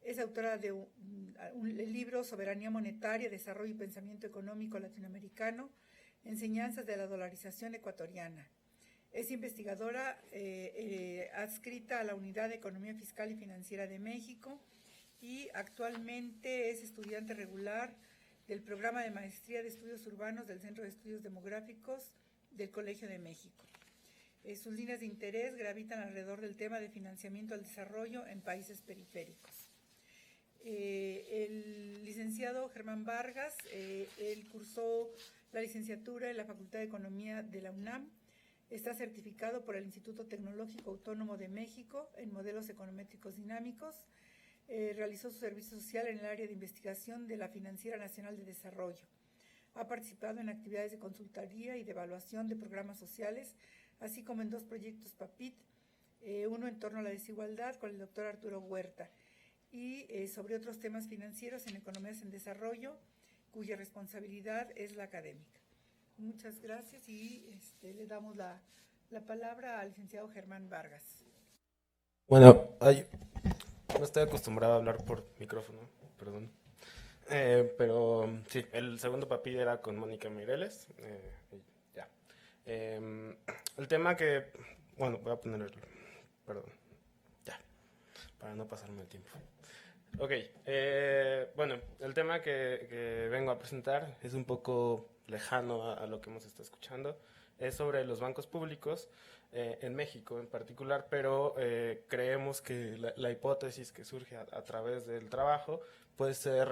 Es autora de el libro Soberanía Monetaria, Desarrollo y Pensamiento Económico Latinoamericano, Enseñanzas de la Dolarización Ecuatoriana. Es investigadora adscrita a la Unidad de Economía Fiscal y Financiera de México y actualmente es estudiante regular del programa de Maestría de Estudios Urbanos del Centro de Estudios Demográficos del Colegio de México. Sus líneas de interés gravitan alrededor del tema de financiamiento al desarrollo en países periféricos. El licenciado Germán Vargas, él cursó la licenciatura en la Facultad de Economía de la UNAM, está certificado por el Instituto Tecnológico Autónomo de México en modelos econométricos dinámicos. Realizó su servicio social en el área de investigación de la Financiera Nacional de Desarrollo. Ha participado en actividades de consultoría y de evaluación de programas sociales, así como en 2 proyectos PAPIT, uno en torno a la desigualdad con el doctor Arturo Huerta, y sobre otros temas financieros en economías en desarrollo, cuya responsabilidad es la académica. Muchas gracias y le damos la palabra al licenciado Germán Vargas. Bueno, no estoy acostumbrado a hablar por micrófono, perdón. Pero sí, el segundo papel era con Mónica Mireles. Ya. El tema que... Bueno, voy a poner perdón. Ya, para no pasarme el tiempo. Ok, bueno, el tema que vengo a presentar es un poco lejano a lo que hemos estado escuchando. Es sobre los bancos públicos. En México en particular, pero creemos que la hipótesis que surge a través del trabajo puede ser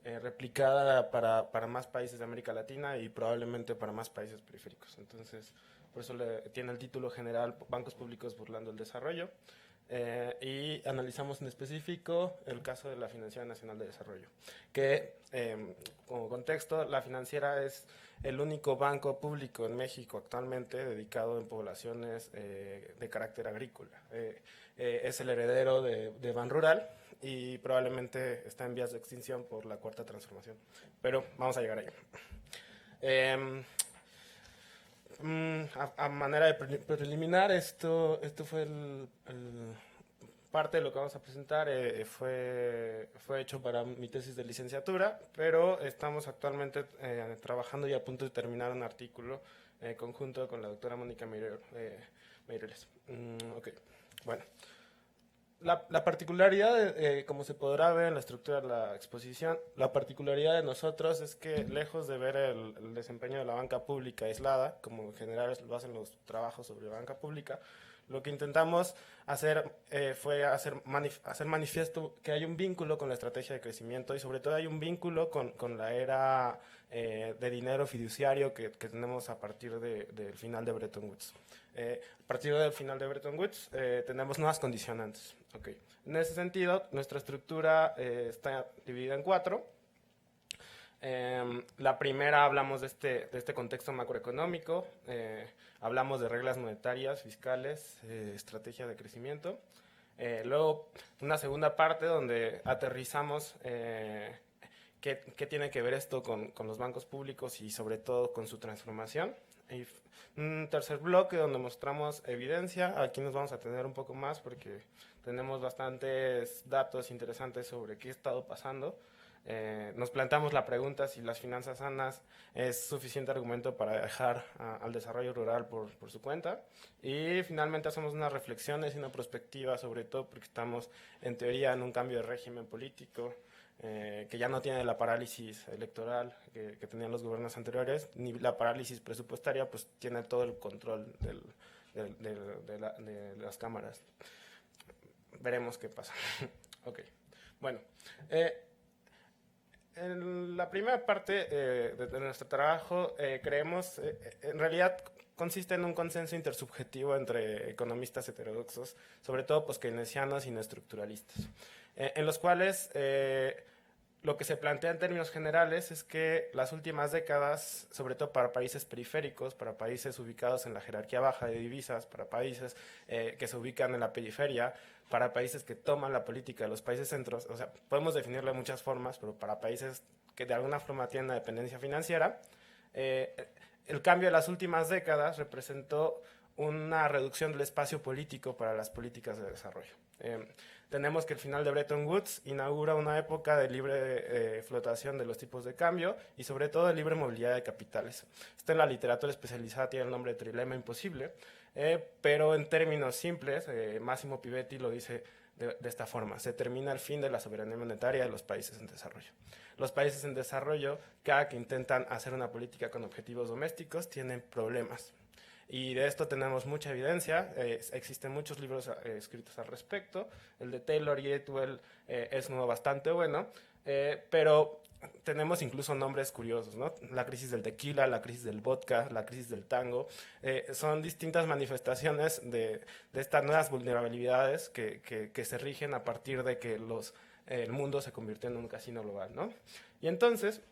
replicada para más países de América Latina y probablemente para más países periféricos. Entonces, por eso tiene el título general Bancos Públicos burlando el desarrollo, y analizamos en específico el caso de la Financiera Nacional de Desarrollo, que como contexto, la financiera es el único banco público en México actualmente dedicado en poblaciones de carácter agrícola. Es el heredero de Banrural y probablemente está en vías de extinción por la Cuarta Transformación, pero vamos a llegar allá. A manera de preliminar, esto fue parte de lo que vamos a presentar. Fue hecho para mi tesis de licenciatura, pero estamos actualmente trabajando y a punto de terminar un artículo conjunto con la doctora Mónica Mireles. Okay. Bueno, la particularidad, como se podrá ver en la estructura de la exposición, la particularidad de nosotros es que, lejos de ver el desempeño de la banca pública aislada, como en general lo hacen los trabajos sobre banca pública, Lo que intentamos hacer fue hacer manifiesto que hay un vínculo con la estrategia de crecimiento y sobre todo hay un vínculo con la era de dinero fiduciario que tenemos a partir del final de Bretton Woods. A partir del final de Bretton Woods tenemos nuevas condicionantes. Okay. En ese sentido, nuestra estructura está dividida en 4. La primera, hablamos de este contexto macroeconómico, hablamos de reglas monetarias, fiscales, estrategia de crecimiento. Luego, una segunda parte donde aterrizamos qué tiene que ver esto con los bancos públicos y sobre todo con su transformación. Y un tercer bloque donde mostramos evidencia. Aquí nos vamos a tener un poco más porque tenemos bastantes datos interesantes sobre qué ha estado pasando. Nos planteamos la pregunta si las finanzas sanas es suficiente argumento para dejar al desarrollo rural por su cuenta, y finalmente hacemos unas reflexiones y una perspectiva, sobre todo porque estamos en teoría en un cambio de régimen político que ya no tiene la parálisis electoral que tenían los gobiernos anteriores, ni la parálisis presupuestaria, pues tiene todo el control de las cámaras. Veremos qué pasa. Ok, bueno. En la primera parte de nuestro trabajo creemos, en realidad consiste en un consenso intersubjetivo entre economistas heterodoxos, sobre todo keynesianos y neoestructuralistas, en los cuales lo que se plantea en términos generales es que las últimas décadas, sobre todo para países periféricos, para países ubicados en la jerarquía baja de divisas, para países que se ubican en la periferia, para países que toman la política de los países centros, o sea, podemos definirlo de muchas formas, pero para países que de alguna forma tienen una dependencia financiera, el cambio de las últimas décadas representó una reducción del espacio político para las políticas de desarrollo. Tenemos que el final de Bretton Woods inaugura una época de libre flotación de los tipos de cambio y sobre todo de libre movilidad de capitales. Esto en la literatura especializada tiene el nombre de trilema imposible, pero en términos simples, Massimo Pivetti lo dice de esta forma: se termina el fin de la soberanía monetaria de los países en desarrollo. Los países en desarrollo, cada que intentan hacer una política con objetivos domésticos, tienen problemas. Y de esto tenemos mucha evidencia, existen muchos libros escritos al respecto. El de Taylor y Etwell es uno bastante bueno, pero tenemos incluso nombres curiosos, ¿no? La crisis del tequila, la crisis del vodka, la crisis del tango, son distintas manifestaciones de estas nuevas vulnerabilidades que se rigen a partir de que el mundo se convirtió en un casino global, ¿no? Y entonces,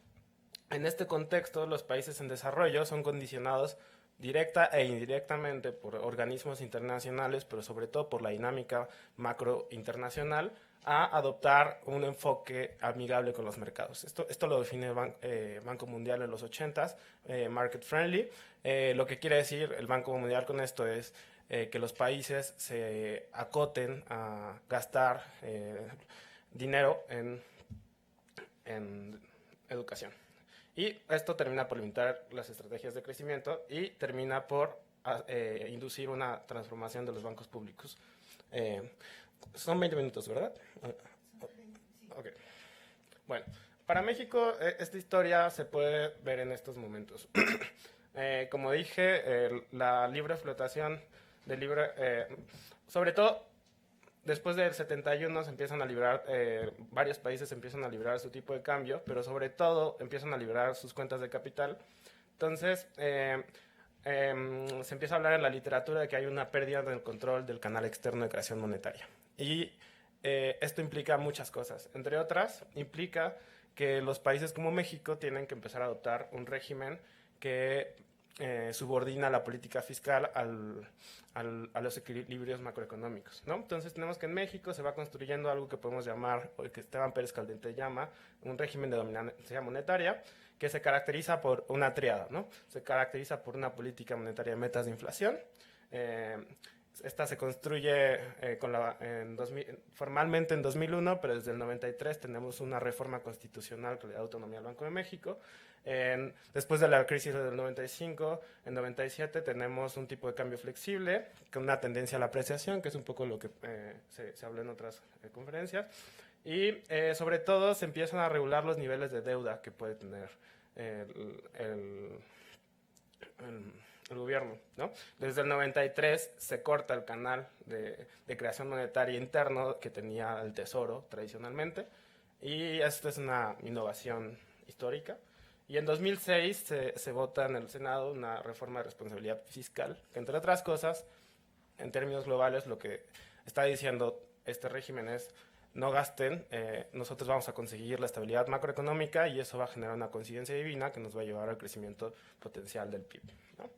en este contexto, los países en desarrollo son condicionados directa e indirectamente por organismos internacionales, pero sobre todo por la dinámica macro internacional, a adoptar un enfoque amigable con los mercados. Esto lo define el Banco Mundial en los 80s, market friendly. Lo que quiere decir el Banco Mundial con esto es que los países se acoten a gastar dinero en educación. Y esto termina por limitar las estrategias de crecimiento y termina por inducir una transformación de los bancos públicos. Son 20 minutos, ¿verdad? Okay. Bueno, para México esta historia se puede ver en estos momentos. Como dije, la libre flotación sobre todo después del 71 se empiezan a liberar, varios países empiezan a liberar su tipo de cambio, pero sobre todo empiezan a liberar sus cuentas de capital. Entonces, se empieza a hablar en la literatura de que hay una pérdida del control del canal externo de creación monetaria. Y esto implica muchas cosas. Entre otras, implica que los países como México tienen que empezar a adoptar un régimen que subordina la política fiscal a los equilibrios macroeconómicos, ¿no? Entonces tenemos que en México se va construyendo algo que podemos llamar, o que Esteban Pérez Caldente llama, un régimen de dominancia monetaria, que se caracteriza por una triada, ¿no? Se caracteriza por una política monetaria de metas de inflación. Esta se construye formalmente en 2001, pero desde el 93 tenemos una reforma constitucional que le da autonomía al Banco de México. Después de la crisis del 95, en 97 tenemos un tipo de cambio flexible con una tendencia a la apreciación, que es un poco lo que se habló en otras conferencias. Y sobre todo se empiezan a regular los el gobierno, ¿no? Desde el 93 se corta el canal de creación monetaria interno que tenía el Tesoro tradicionalmente, y esto es una innovación histórica. Y en 2006 se vota en el Senado una reforma de responsabilidad fiscal, que entre otras cosas, en términos globales, lo que está diciendo este régimen es: no gasten, nosotros vamos a conseguir la estabilidad macroeconómica y eso va a generar una coincidencia divina que nos va a llevar al crecimiento potencial del PIB, ¿no?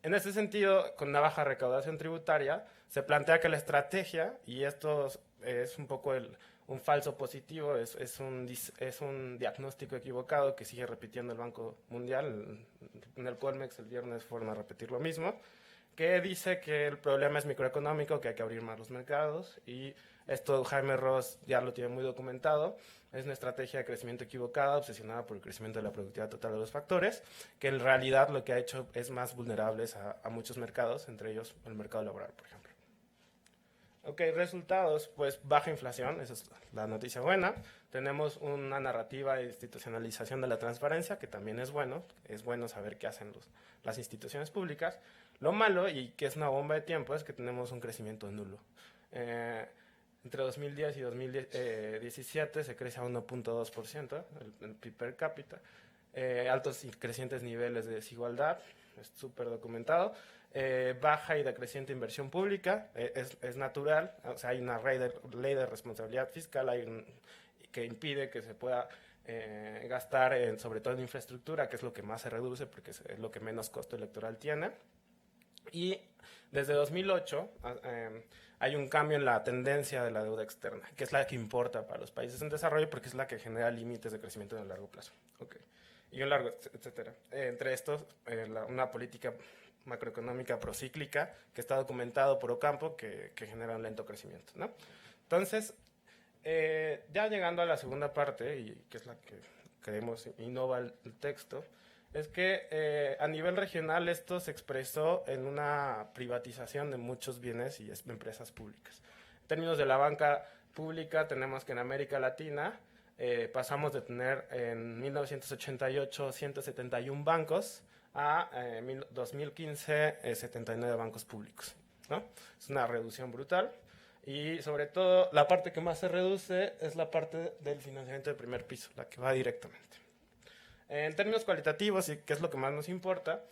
En ese sentido, con una baja recaudación tributaria, se plantea que la estrategia, y esto es un poco un falso positivo, es un diagnóstico equivocado que sigue repitiendo el Banco Mundial. En el Colmex el viernes fueron a repetir lo mismo, que dice que el problema es microeconómico, que hay que abrir más los mercados, y esto Jaime Ross ya lo tiene muy documentado. Es una estrategia de crecimiento equivocada, obsesionada por el crecimiento de la productividad total de los factores, que en realidad lo que ha hecho es más vulnerables a muchos mercados, entre ellos el mercado laboral, por ejemplo. Ok, resultados, pues baja inflación, esa es la noticia buena. Tenemos una narrativa de institucionalización de la transparencia, que también es bueno saber qué hacen las instituciones públicas. Lo malo, y que es una bomba de tiempo, es que tenemos un crecimiento nulo. Entre 2010 y 2017 se crece a 1.2% el PIB per cápita, altos y crecientes niveles de desigualdad, es súper documentado, baja y decreciente inversión pública, es natural, o sea, hay una ley de responsabilidad fiscal que impide que se pueda gastar sobre todo en infraestructura, que es lo que más se reduce porque es lo que menos costo electoral tiene. Y desde 2008 hay un cambio en la tendencia de la deuda externa, que es la que importa para los países en desarrollo porque es la que genera límites de crecimiento en el largo plazo. Okay. Y un largo, etcétera. Entre estos, una política macroeconómica procíclica que está documentado por Ocampo que genera un lento crecimiento, ¿no? Entonces, ya llegando a la segunda parte, y que es la que creemos innova el texto, es que a nivel regional esto se expresó en una privatización de muchos bienes y empresas públicas. En términos de la banca pública, tenemos que en América Latina pasamos de tener en 1988 171 bancos a 2015 79 bancos públicos, ¿no? Es una reducción brutal. Y sobre todo, la parte que más se reduce es la parte del financiamiento de primer piso, la que va directamente. En términos cualitativos, y que es lo que más nos importa,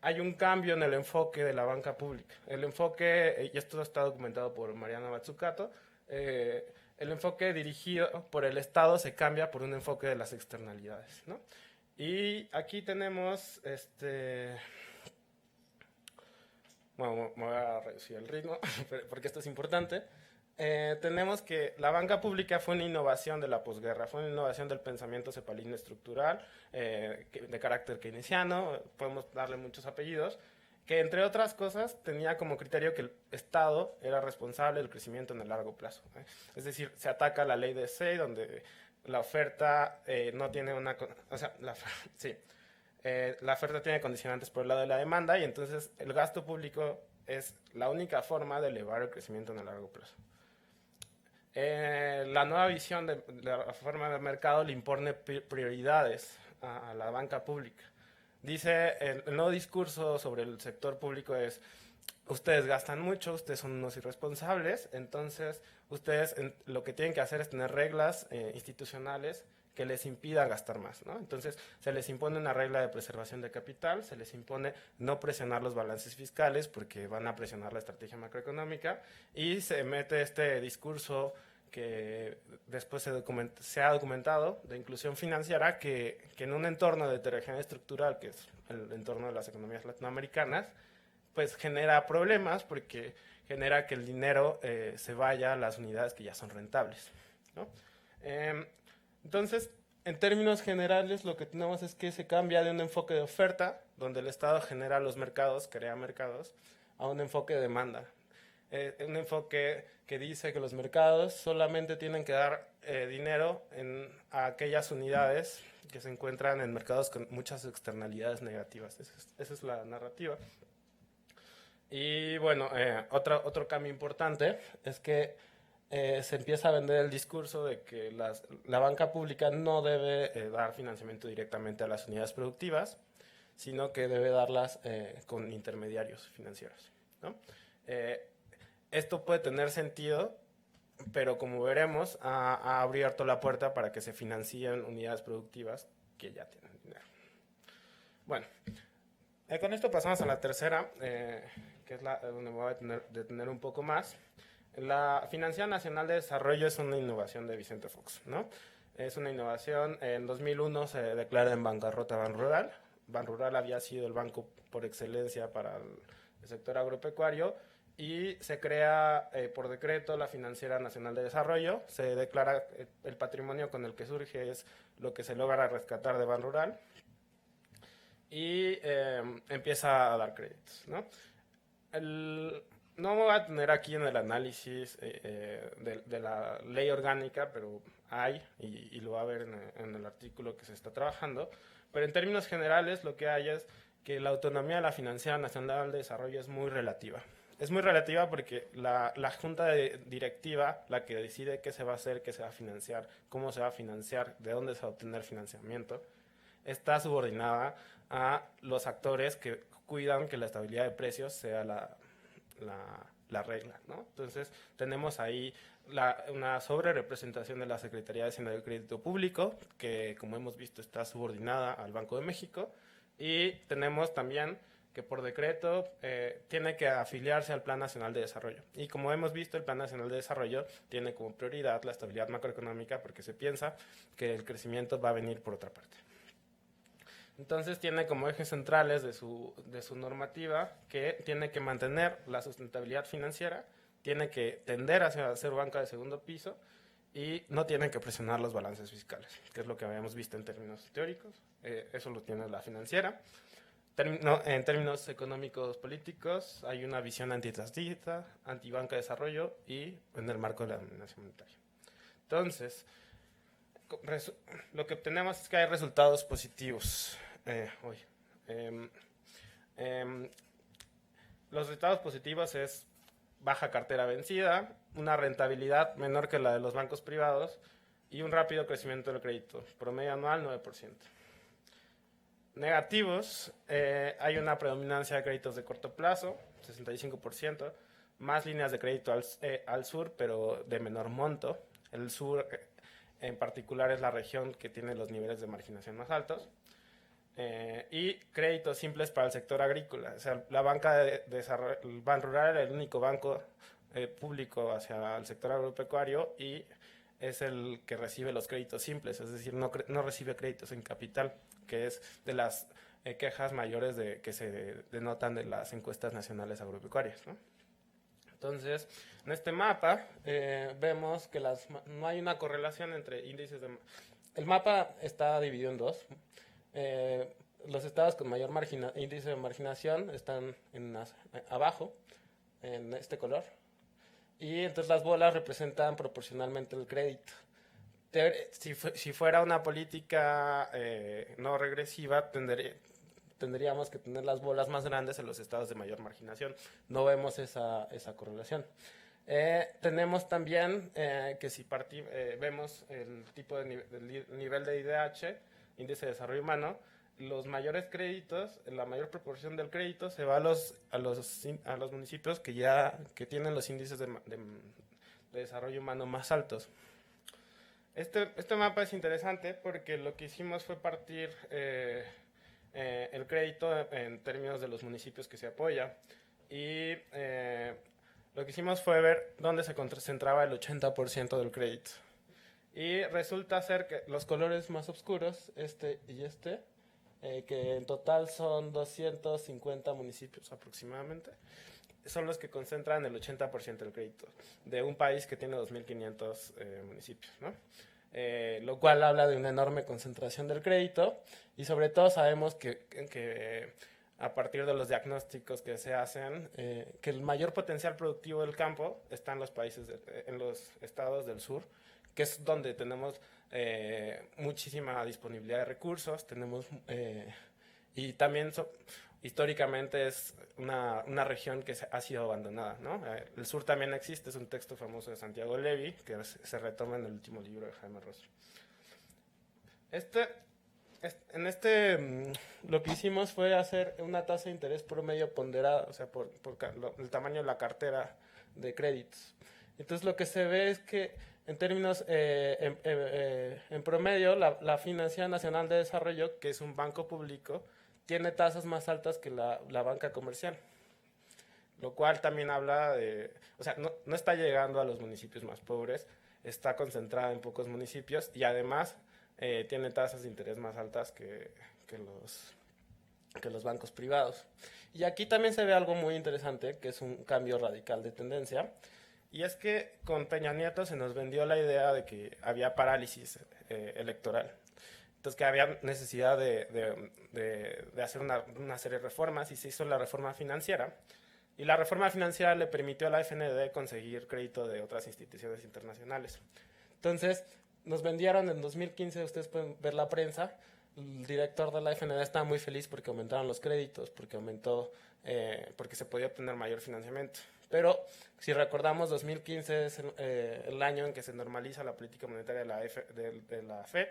hay un cambio en el enfoque de la banca pública. El enfoque, y esto está documentado por Mariana Mazzucato, el enfoque dirigido por el Estado se cambia por un enfoque de las externalidades, ¿no? Y aquí tenemos, bueno, me voy a reducir el ritmo porque esto es importante. Tenemos que la banca pública fue una innovación de la posguerra, fue una innovación del pensamiento cepalino estructural, de carácter keynesiano, podemos darle muchos apellidos, que entre otras cosas tenía como criterio que el Estado era responsable del crecimiento en el largo plazo. Es decir, se ataca la ley de Say, donde la oferta no tiene una... O sea, la oferta tiene condicionantes por el lado de la demanda, y entonces el gasto público es la única forma de elevar el crecimiento en el largo plazo. La nueva visión de la reforma del mercado le impone prioridades a la banca pública. Dice, el nuevo discurso sobre el sector público es: ustedes gastan mucho, ustedes son unos irresponsables, entonces ustedes lo que tienen que hacer es tener reglas institucionales que les impidan gastar más, ¿no? Entonces se les impone una regla de preservación de capital, se les impone no presionar los balances fiscales porque van a presionar la estrategia macroeconómica, y se mete este discurso que después se ha documentado de inclusión financiera, que en un entorno de heterogeneidad estructural, que es el entorno de las economías latinoamericanas, pues genera problemas porque genera que el dinero se vaya a las unidades que ya son rentables, ¿no? Entonces, en términos generales, lo que tenemos es que se cambia de un enfoque de oferta, donde el Estado genera los mercados, crea mercados, a un enfoque de demanda. Un enfoque que dice que los mercados solamente tienen que dar dinero a aquellas unidades que se encuentran en mercados con muchas externalidades negativas. Esa es la narrativa. Y bueno, otro cambio importante es que se empieza a vender el discurso de que la banca pública no debe dar financiamiento directamente a las unidades productivas, sino que debe darlas con intermediarios financieros, ¿no? Esto puede tener sentido, pero como veremos, ha abierto la puerta para que se financien unidades productivas que ya tienen dinero. Bueno, con esto pasamos a la tercera, que es donde me voy a detener un poco más. La Financiera Nacional de Desarrollo es una innovación de Vicente Fox, ¿no? Es una innovación. En 2001 se declara en bancarrota Banrural. Banrural había sido el banco por excelencia para el sector agropecuario y se crea por decreto la Financiera Nacional de Desarrollo. Se declara el patrimonio con el que surge es lo que se logra rescatar de Banrural y empieza a dar créditos, ¿no? No me voy a tener aquí en el análisis de la ley orgánica, pero hay, y lo va a ver en el artículo que se está trabajando, pero en términos generales lo que hay es que la autonomía de la Financiera Nacional de Desarrollo es muy relativa. Es muy relativa porque la junta directiva, la que decide qué se va a hacer, qué se va a financiar, cómo se va a financiar, de dónde se va a obtener financiamiento, está subordinada a los actores que cuidan que la estabilidad de precios sea la regla, ¿no? Entonces, tenemos ahí una sobrerepresentación de la Secretaría de Hacienda y Crédito Público, que como hemos visto está subordinada al Banco de México, y tenemos también que por decreto tiene que afiliarse al Plan Nacional de Desarrollo. Y como hemos visto, el Plan Nacional de Desarrollo tiene como prioridad la estabilidad macroeconómica porque se piensa que el crecimiento va a venir por otra parte. Entonces tiene como ejes centrales de su normativa que tiene que mantener la sustentabilidad financiera, tiene que tender hacia ser banca de segundo piso y no tiene que presionar los balances fiscales, que es lo que habíamos visto en términos teóricos. Eso lo tiene la financiera. En términos económicos políticos hay una visión antitrustista, antibanca de desarrollo y en el marco de la dominación monetaria. Entonces, lo que obtenemos es que hay resultados positivos. Los resultados positivos es baja cartera vencida, una rentabilidad menor que la de los bancos privados y un rápido crecimiento del crédito, promedio anual 9%. Negativos, hay una predominancia de créditos de corto plazo, 65%, más líneas de crédito al sur, pero de menor monto. El sur en particular es la región que tiene los niveles de marginación más altos. Y créditos simples para el sector agrícola. O sea, la banca de desarrollo, el Banrural era el único banco público hacia el sector agropecuario y es el que recibe los créditos simples, es decir, no recibe créditos en capital, que es de las quejas mayores que se denotan de las encuestas nacionales agropecuarias, ¿no? Entonces, en este mapa vemos que no hay una correlación entre índices de... El mapa está dividido en dos. Los estados con mayor índice de marginación están abajo, en este color, y entonces las bolas representan proporcionalmente el crédito. Si fuera una política no regresiva, tendríamos que tener las bolas más grandes en los estados de mayor marginación. No vemos esa correlación. Tenemos también que si vemos el tipo de nivel de IDH, índice de desarrollo humano, los mayores créditos, la mayor proporción del crédito se va a los municipios que tienen los índices de desarrollo humano más altos. Este mapa es interesante porque lo que hicimos fue partir el crédito en términos de los municipios que se apoya y lo que hicimos fue ver dónde se concentraba el 80% del crédito. Y resulta ser que los colores más oscuros, este y este, que en total son 250 municipios aproximadamente, son los que concentran el 80% del crédito de un país que tiene 2.500 municipios, ¿no? Lo cual habla de una enorme concentración del crédito y sobre todo sabemos que a partir de los diagnósticos que se hacen, que el mayor potencial productivo del campo está en en los estados del sur, que es donde tenemos muchísima disponibilidad de recursos, y también históricamente es una región que ha sido abandonada, ¿no? El sur también existe, es un texto famoso de Santiago Levy, que se retoma en el último libro de Jaime Rostro. lo que hicimos fue hacer una tasa de interés promedio ponderada, o sea, por el tamaño de la cartera de créditos. Entonces lo que se ve es que en términos, en promedio, la Financiera Nacional de Desarrollo, que es un banco público, tiene tasas más altas que la banca comercial. Lo cual también habla de, o sea, no está llegando a los municipios más pobres, está concentrada en pocos municipios y además tiene tasas de interés más altas que los bancos privados. Y aquí también se ve algo muy interesante, que es un cambio radical de tendencia, y es que con Peña Nieto se nos vendió la idea de que había parálisis electoral. Entonces que había necesidad de hacer una serie de reformas, y se hizo la reforma financiera. Y la reforma financiera le permitió a la FND conseguir crédito de otras instituciones internacionales. Entonces, nos vendieron en 2015, ustedes pueden ver la prensa, el director de la FND estaba muy feliz porque aumentaron los créditos, porque se podía obtener mayor financiamiento. Pero, si recordamos, 2015 es el año en que se normaliza la política monetaria de la FED,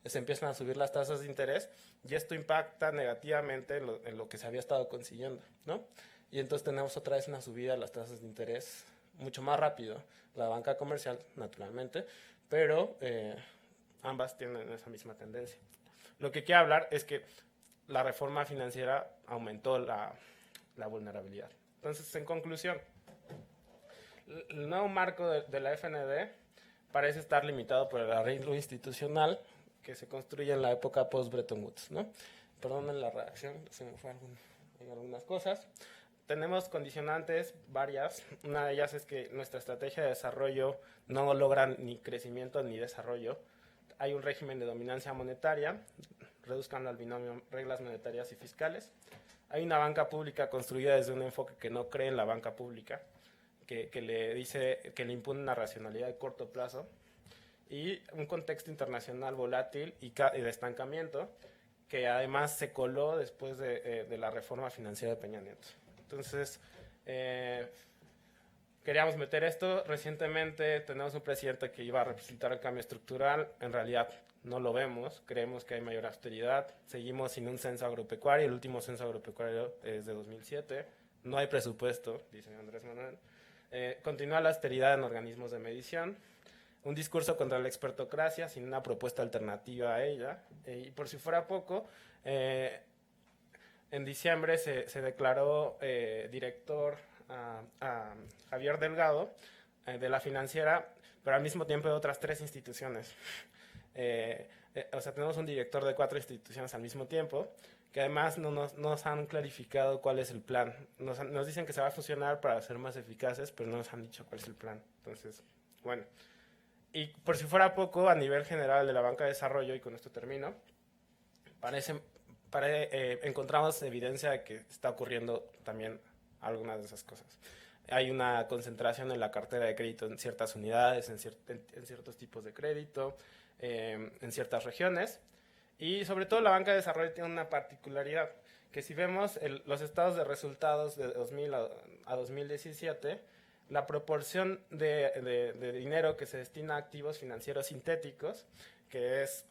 se empiezan a subir las tasas de interés, y esto impacta negativamente en lo que se había estado consiguiendo, ¿no? Y entonces tenemos otra vez una subida de las tasas de interés mucho más rápido. La banca comercial, naturalmente, pero ambas tienen esa misma tendencia. Lo que quiero hablar es que la reforma financiera aumentó la vulnerabilidad. Entonces, en conclusión, el nuevo marco de la FND parece estar limitado por el arreglo institucional que se construye en la época post-Bretton Woods, ¿no? Perdonen la reacción, se me fue algunas cosas. Tenemos condicionantes varias. Una de ellas es que nuestra estrategia de desarrollo no logra ni crecimiento ni desarrollo. Hay un régimen de dominancia monetaria, reduzcan al binomio reglas monetarias y fiscales. Hay una banca pública construida desde un enfoque que no cree en la banca pública, que le impone una racionalidad de corto plazo, y un contexto internacional volátil y de estancamiento, que además se coló después de la reforma financiera de Peña Nieto. Entonces, queríamos meter esto. Recientemente tenemos un presidente que iba a representar el cambio estructural. En realidad no lo vemos. Creemos que hay mayor austeridad. Seguimos sin un censo agropecuario. El último censo agropecuario es de 2007. No hay presupuesto, dice Andrés Manuel. Continúa la austeridad en organismos de medición. Un discurso contra la expertocracia sin una propuesta alternativa a ella. Y por si fuera poco, en diciembre se declaró director a Javier Delgado de la Financiera, pero al mismo tiempo de otras 3 instituciones. O sea, tenemos un director de 4 instituciones al mismo tiempo, que además no nos han clarificado cuál es el plan. Nos dicen que se va a fusionar para ser más eficaces, pero no nos han dicho cuál es el plan. Entonces, bueno. Y por si fuera poco, a nivel general de la banca de desarrollo, y con esto termino, encontramos evidencia de que está ocurriendo también algunas de esas cosas. Hay una concentración en la cartera de crédito en ciertas unidades, en ciertos tipos de crédito, en ciertas regiones, y sobre todo la banca de desarrollo tiene una particularidad, que si vemos los estados de resultados de 2000 a 2017, la proporción de dinero que se destina a activos financieros sintéticos, que es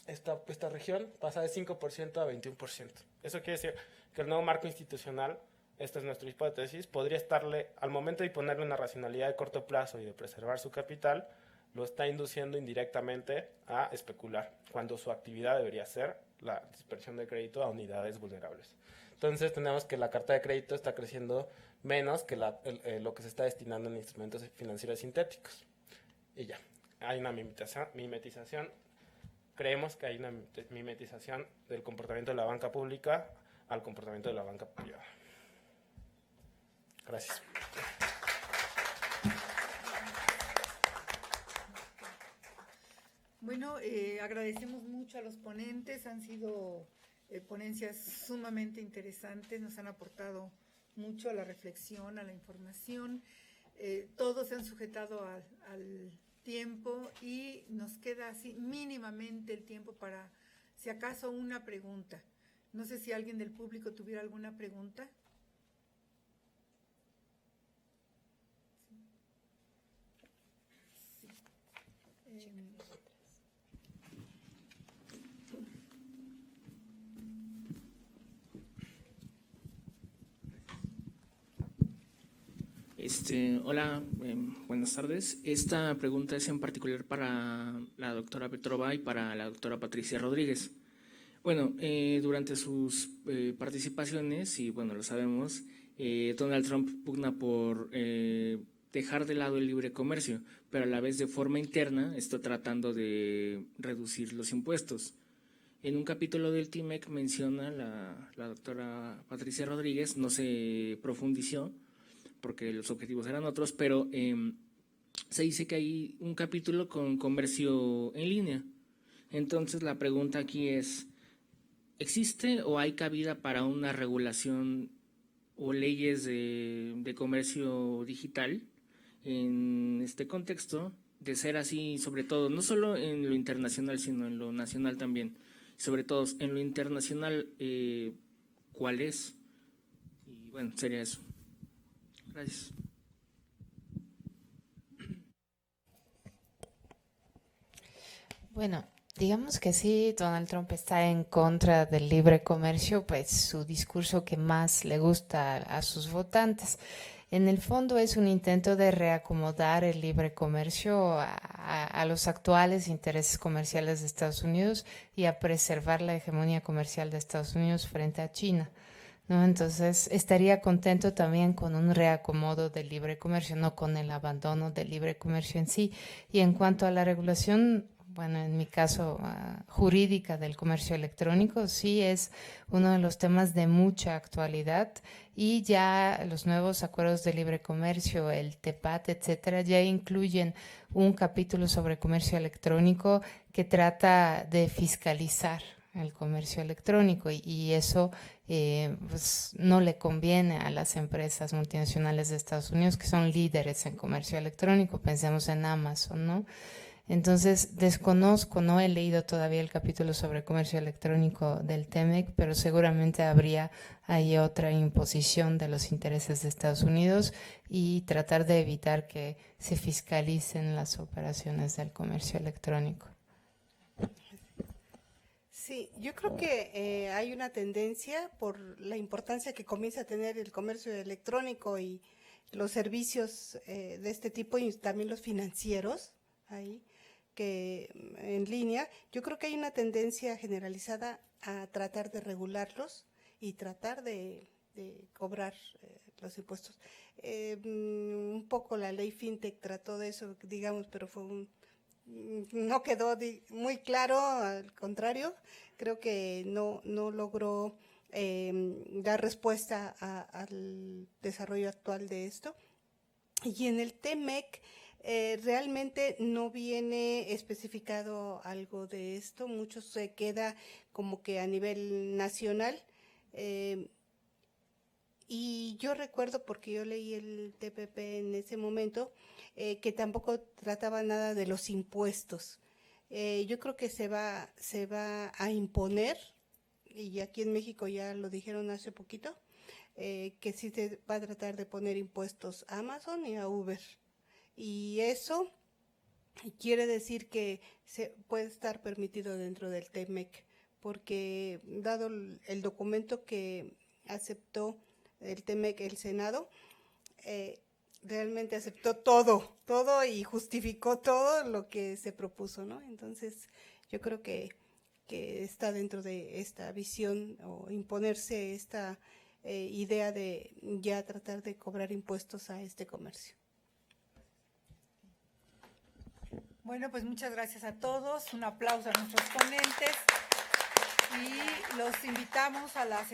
esta región, pasa de 5% a 21%. Eso quiere decir que el nuevo marco institucional, esta es nuestra hipótesis, podría estarle, al momento de ponerle una racionalidad de corto plazo y de preservar su capital, lo está induciendo indirectamente a especular, cuando su actividad debería ser la dispersión de crédito a unidades vulnerables. Entonces tenemos que la carta de crédito está creciendo menos que lo que se está destinando en instrumentos financieros sintéticos. Y ya, hay una mimetización. Creemos que hay una mimetización del comportamiento de la banca pública al comportamiento de la banca privada. Gracias. Bueno, agradecemos mucho a los ponentes, han sido ponencias sumamente interesantes, nos han aportado mucho a la reflexión, a la información, todos se han sujetado al tiempo y nos queda así mínimamente el tiempo para, si acaso, una pregunta. No sé si alguien del público tuviera alguna pregunta. Sí. Hola, buenas tardes. Esta pregunta es en particular para la doctora Petrova y para la doctora Patricia Rodríguez. Bueno, durante sus participaciones, y bueno, lo sabemos, Donald Trump pugna por dejar de lado el libre comercio, pero a la vez de forma interna está tratando de reducir los impuestos. En un capítulo del TMEC menciona la doctora Patricia Rodríguez, no se profundizó, porque los objetivos eran otros, pero se dice que hay un capítulo con comercio en línea. Entonces la pregunta aquí es, ¿existe o hay cabida para una regulación o leyes de comercio digital en este contexto? De ser así, sobre todo, no solo en lo internacional, sino en lo nacional también. Sobre todo en lo internacional, ¿cuál es? Y bueno, sería eso. Gracias. Bueno, digamos que sí, Donald Trump está en contra del libre comercio, pues su discurso que más le gusta a sus votantes. En el fondo es un intento de reacomodar el libre comercio a los actuales intereses comerciales de Estados Unidos y a preservar la hegemonía comercial de Estados Unidos frente a China, ¿no? Entonces estaría contento también con un reacomodo del libre comercio, no con el abandono del libre comercio en sí. Y en cuanto a la regulación, bueno, en mi caso jurídica del comercio electrónico, sí es uno de los temas de mucha actualidad y ya los nuevos acuerdos de libre comercio, el TEPAT, etcétera, ya incluyen un capítulo sobre comercio electrónico que trata de fiscalizar el comercio electrónico y eso pues no le conviene a las empresas multinacionales de Estados Unidos que son líderes en comercio electrónico, pensemos en Amazon, ¿no? Entonces desconozco, no he leído todavía el capítulo sobre comercio electrónico del TEMEC, pero seguramente habría ahí otra imposición de los intereses de Estados Unidos y tratar de evitar que se fiscalicen las operaciones del comercio electrónico. Sí, yo creo que hay una tendencia por la importancia que comienza a tener el comercio electrónico y los servicios de este tipo y también los financieros ahí que en línea. Yo creo que hay una tendencia generalizada a tratar de regularlos y tratar de cobrar los impuestos. Un poco la ley FinTech trató de eso, digamos, pero no quedó muy claro, al contrario, creo que no logró dar respuesta al desarrollo actual de esto. Y en el TEMEC realmente no viene especificado algo de esto, mucho se queda como que a nivel nacional. Y yo recuerdo, porque yo leí el TPP en ese momento, que tampoco trataba nada de los impuestos. Yo creo que se va a imponer, y aquí en México ya lo dijeron hace poquito, que sí se va a tratar de poner impuestos a Amazon y a Uber. Y eso quiere decir que se puede estar permitido dentro del TEMEC, porque dado el documento que aceptó el TEMEC, el Senado, realmente aceptó todo y justificó todo lo que se propuso, ¿no? Entonces, yo creo que está dentro de esta visión o imponerse esta idea de ya tratar de cobrar impuestos a este comercio. Bueno, pues muchas gracias a todos, un aplauso a nuestros ponentes y los invitamos a la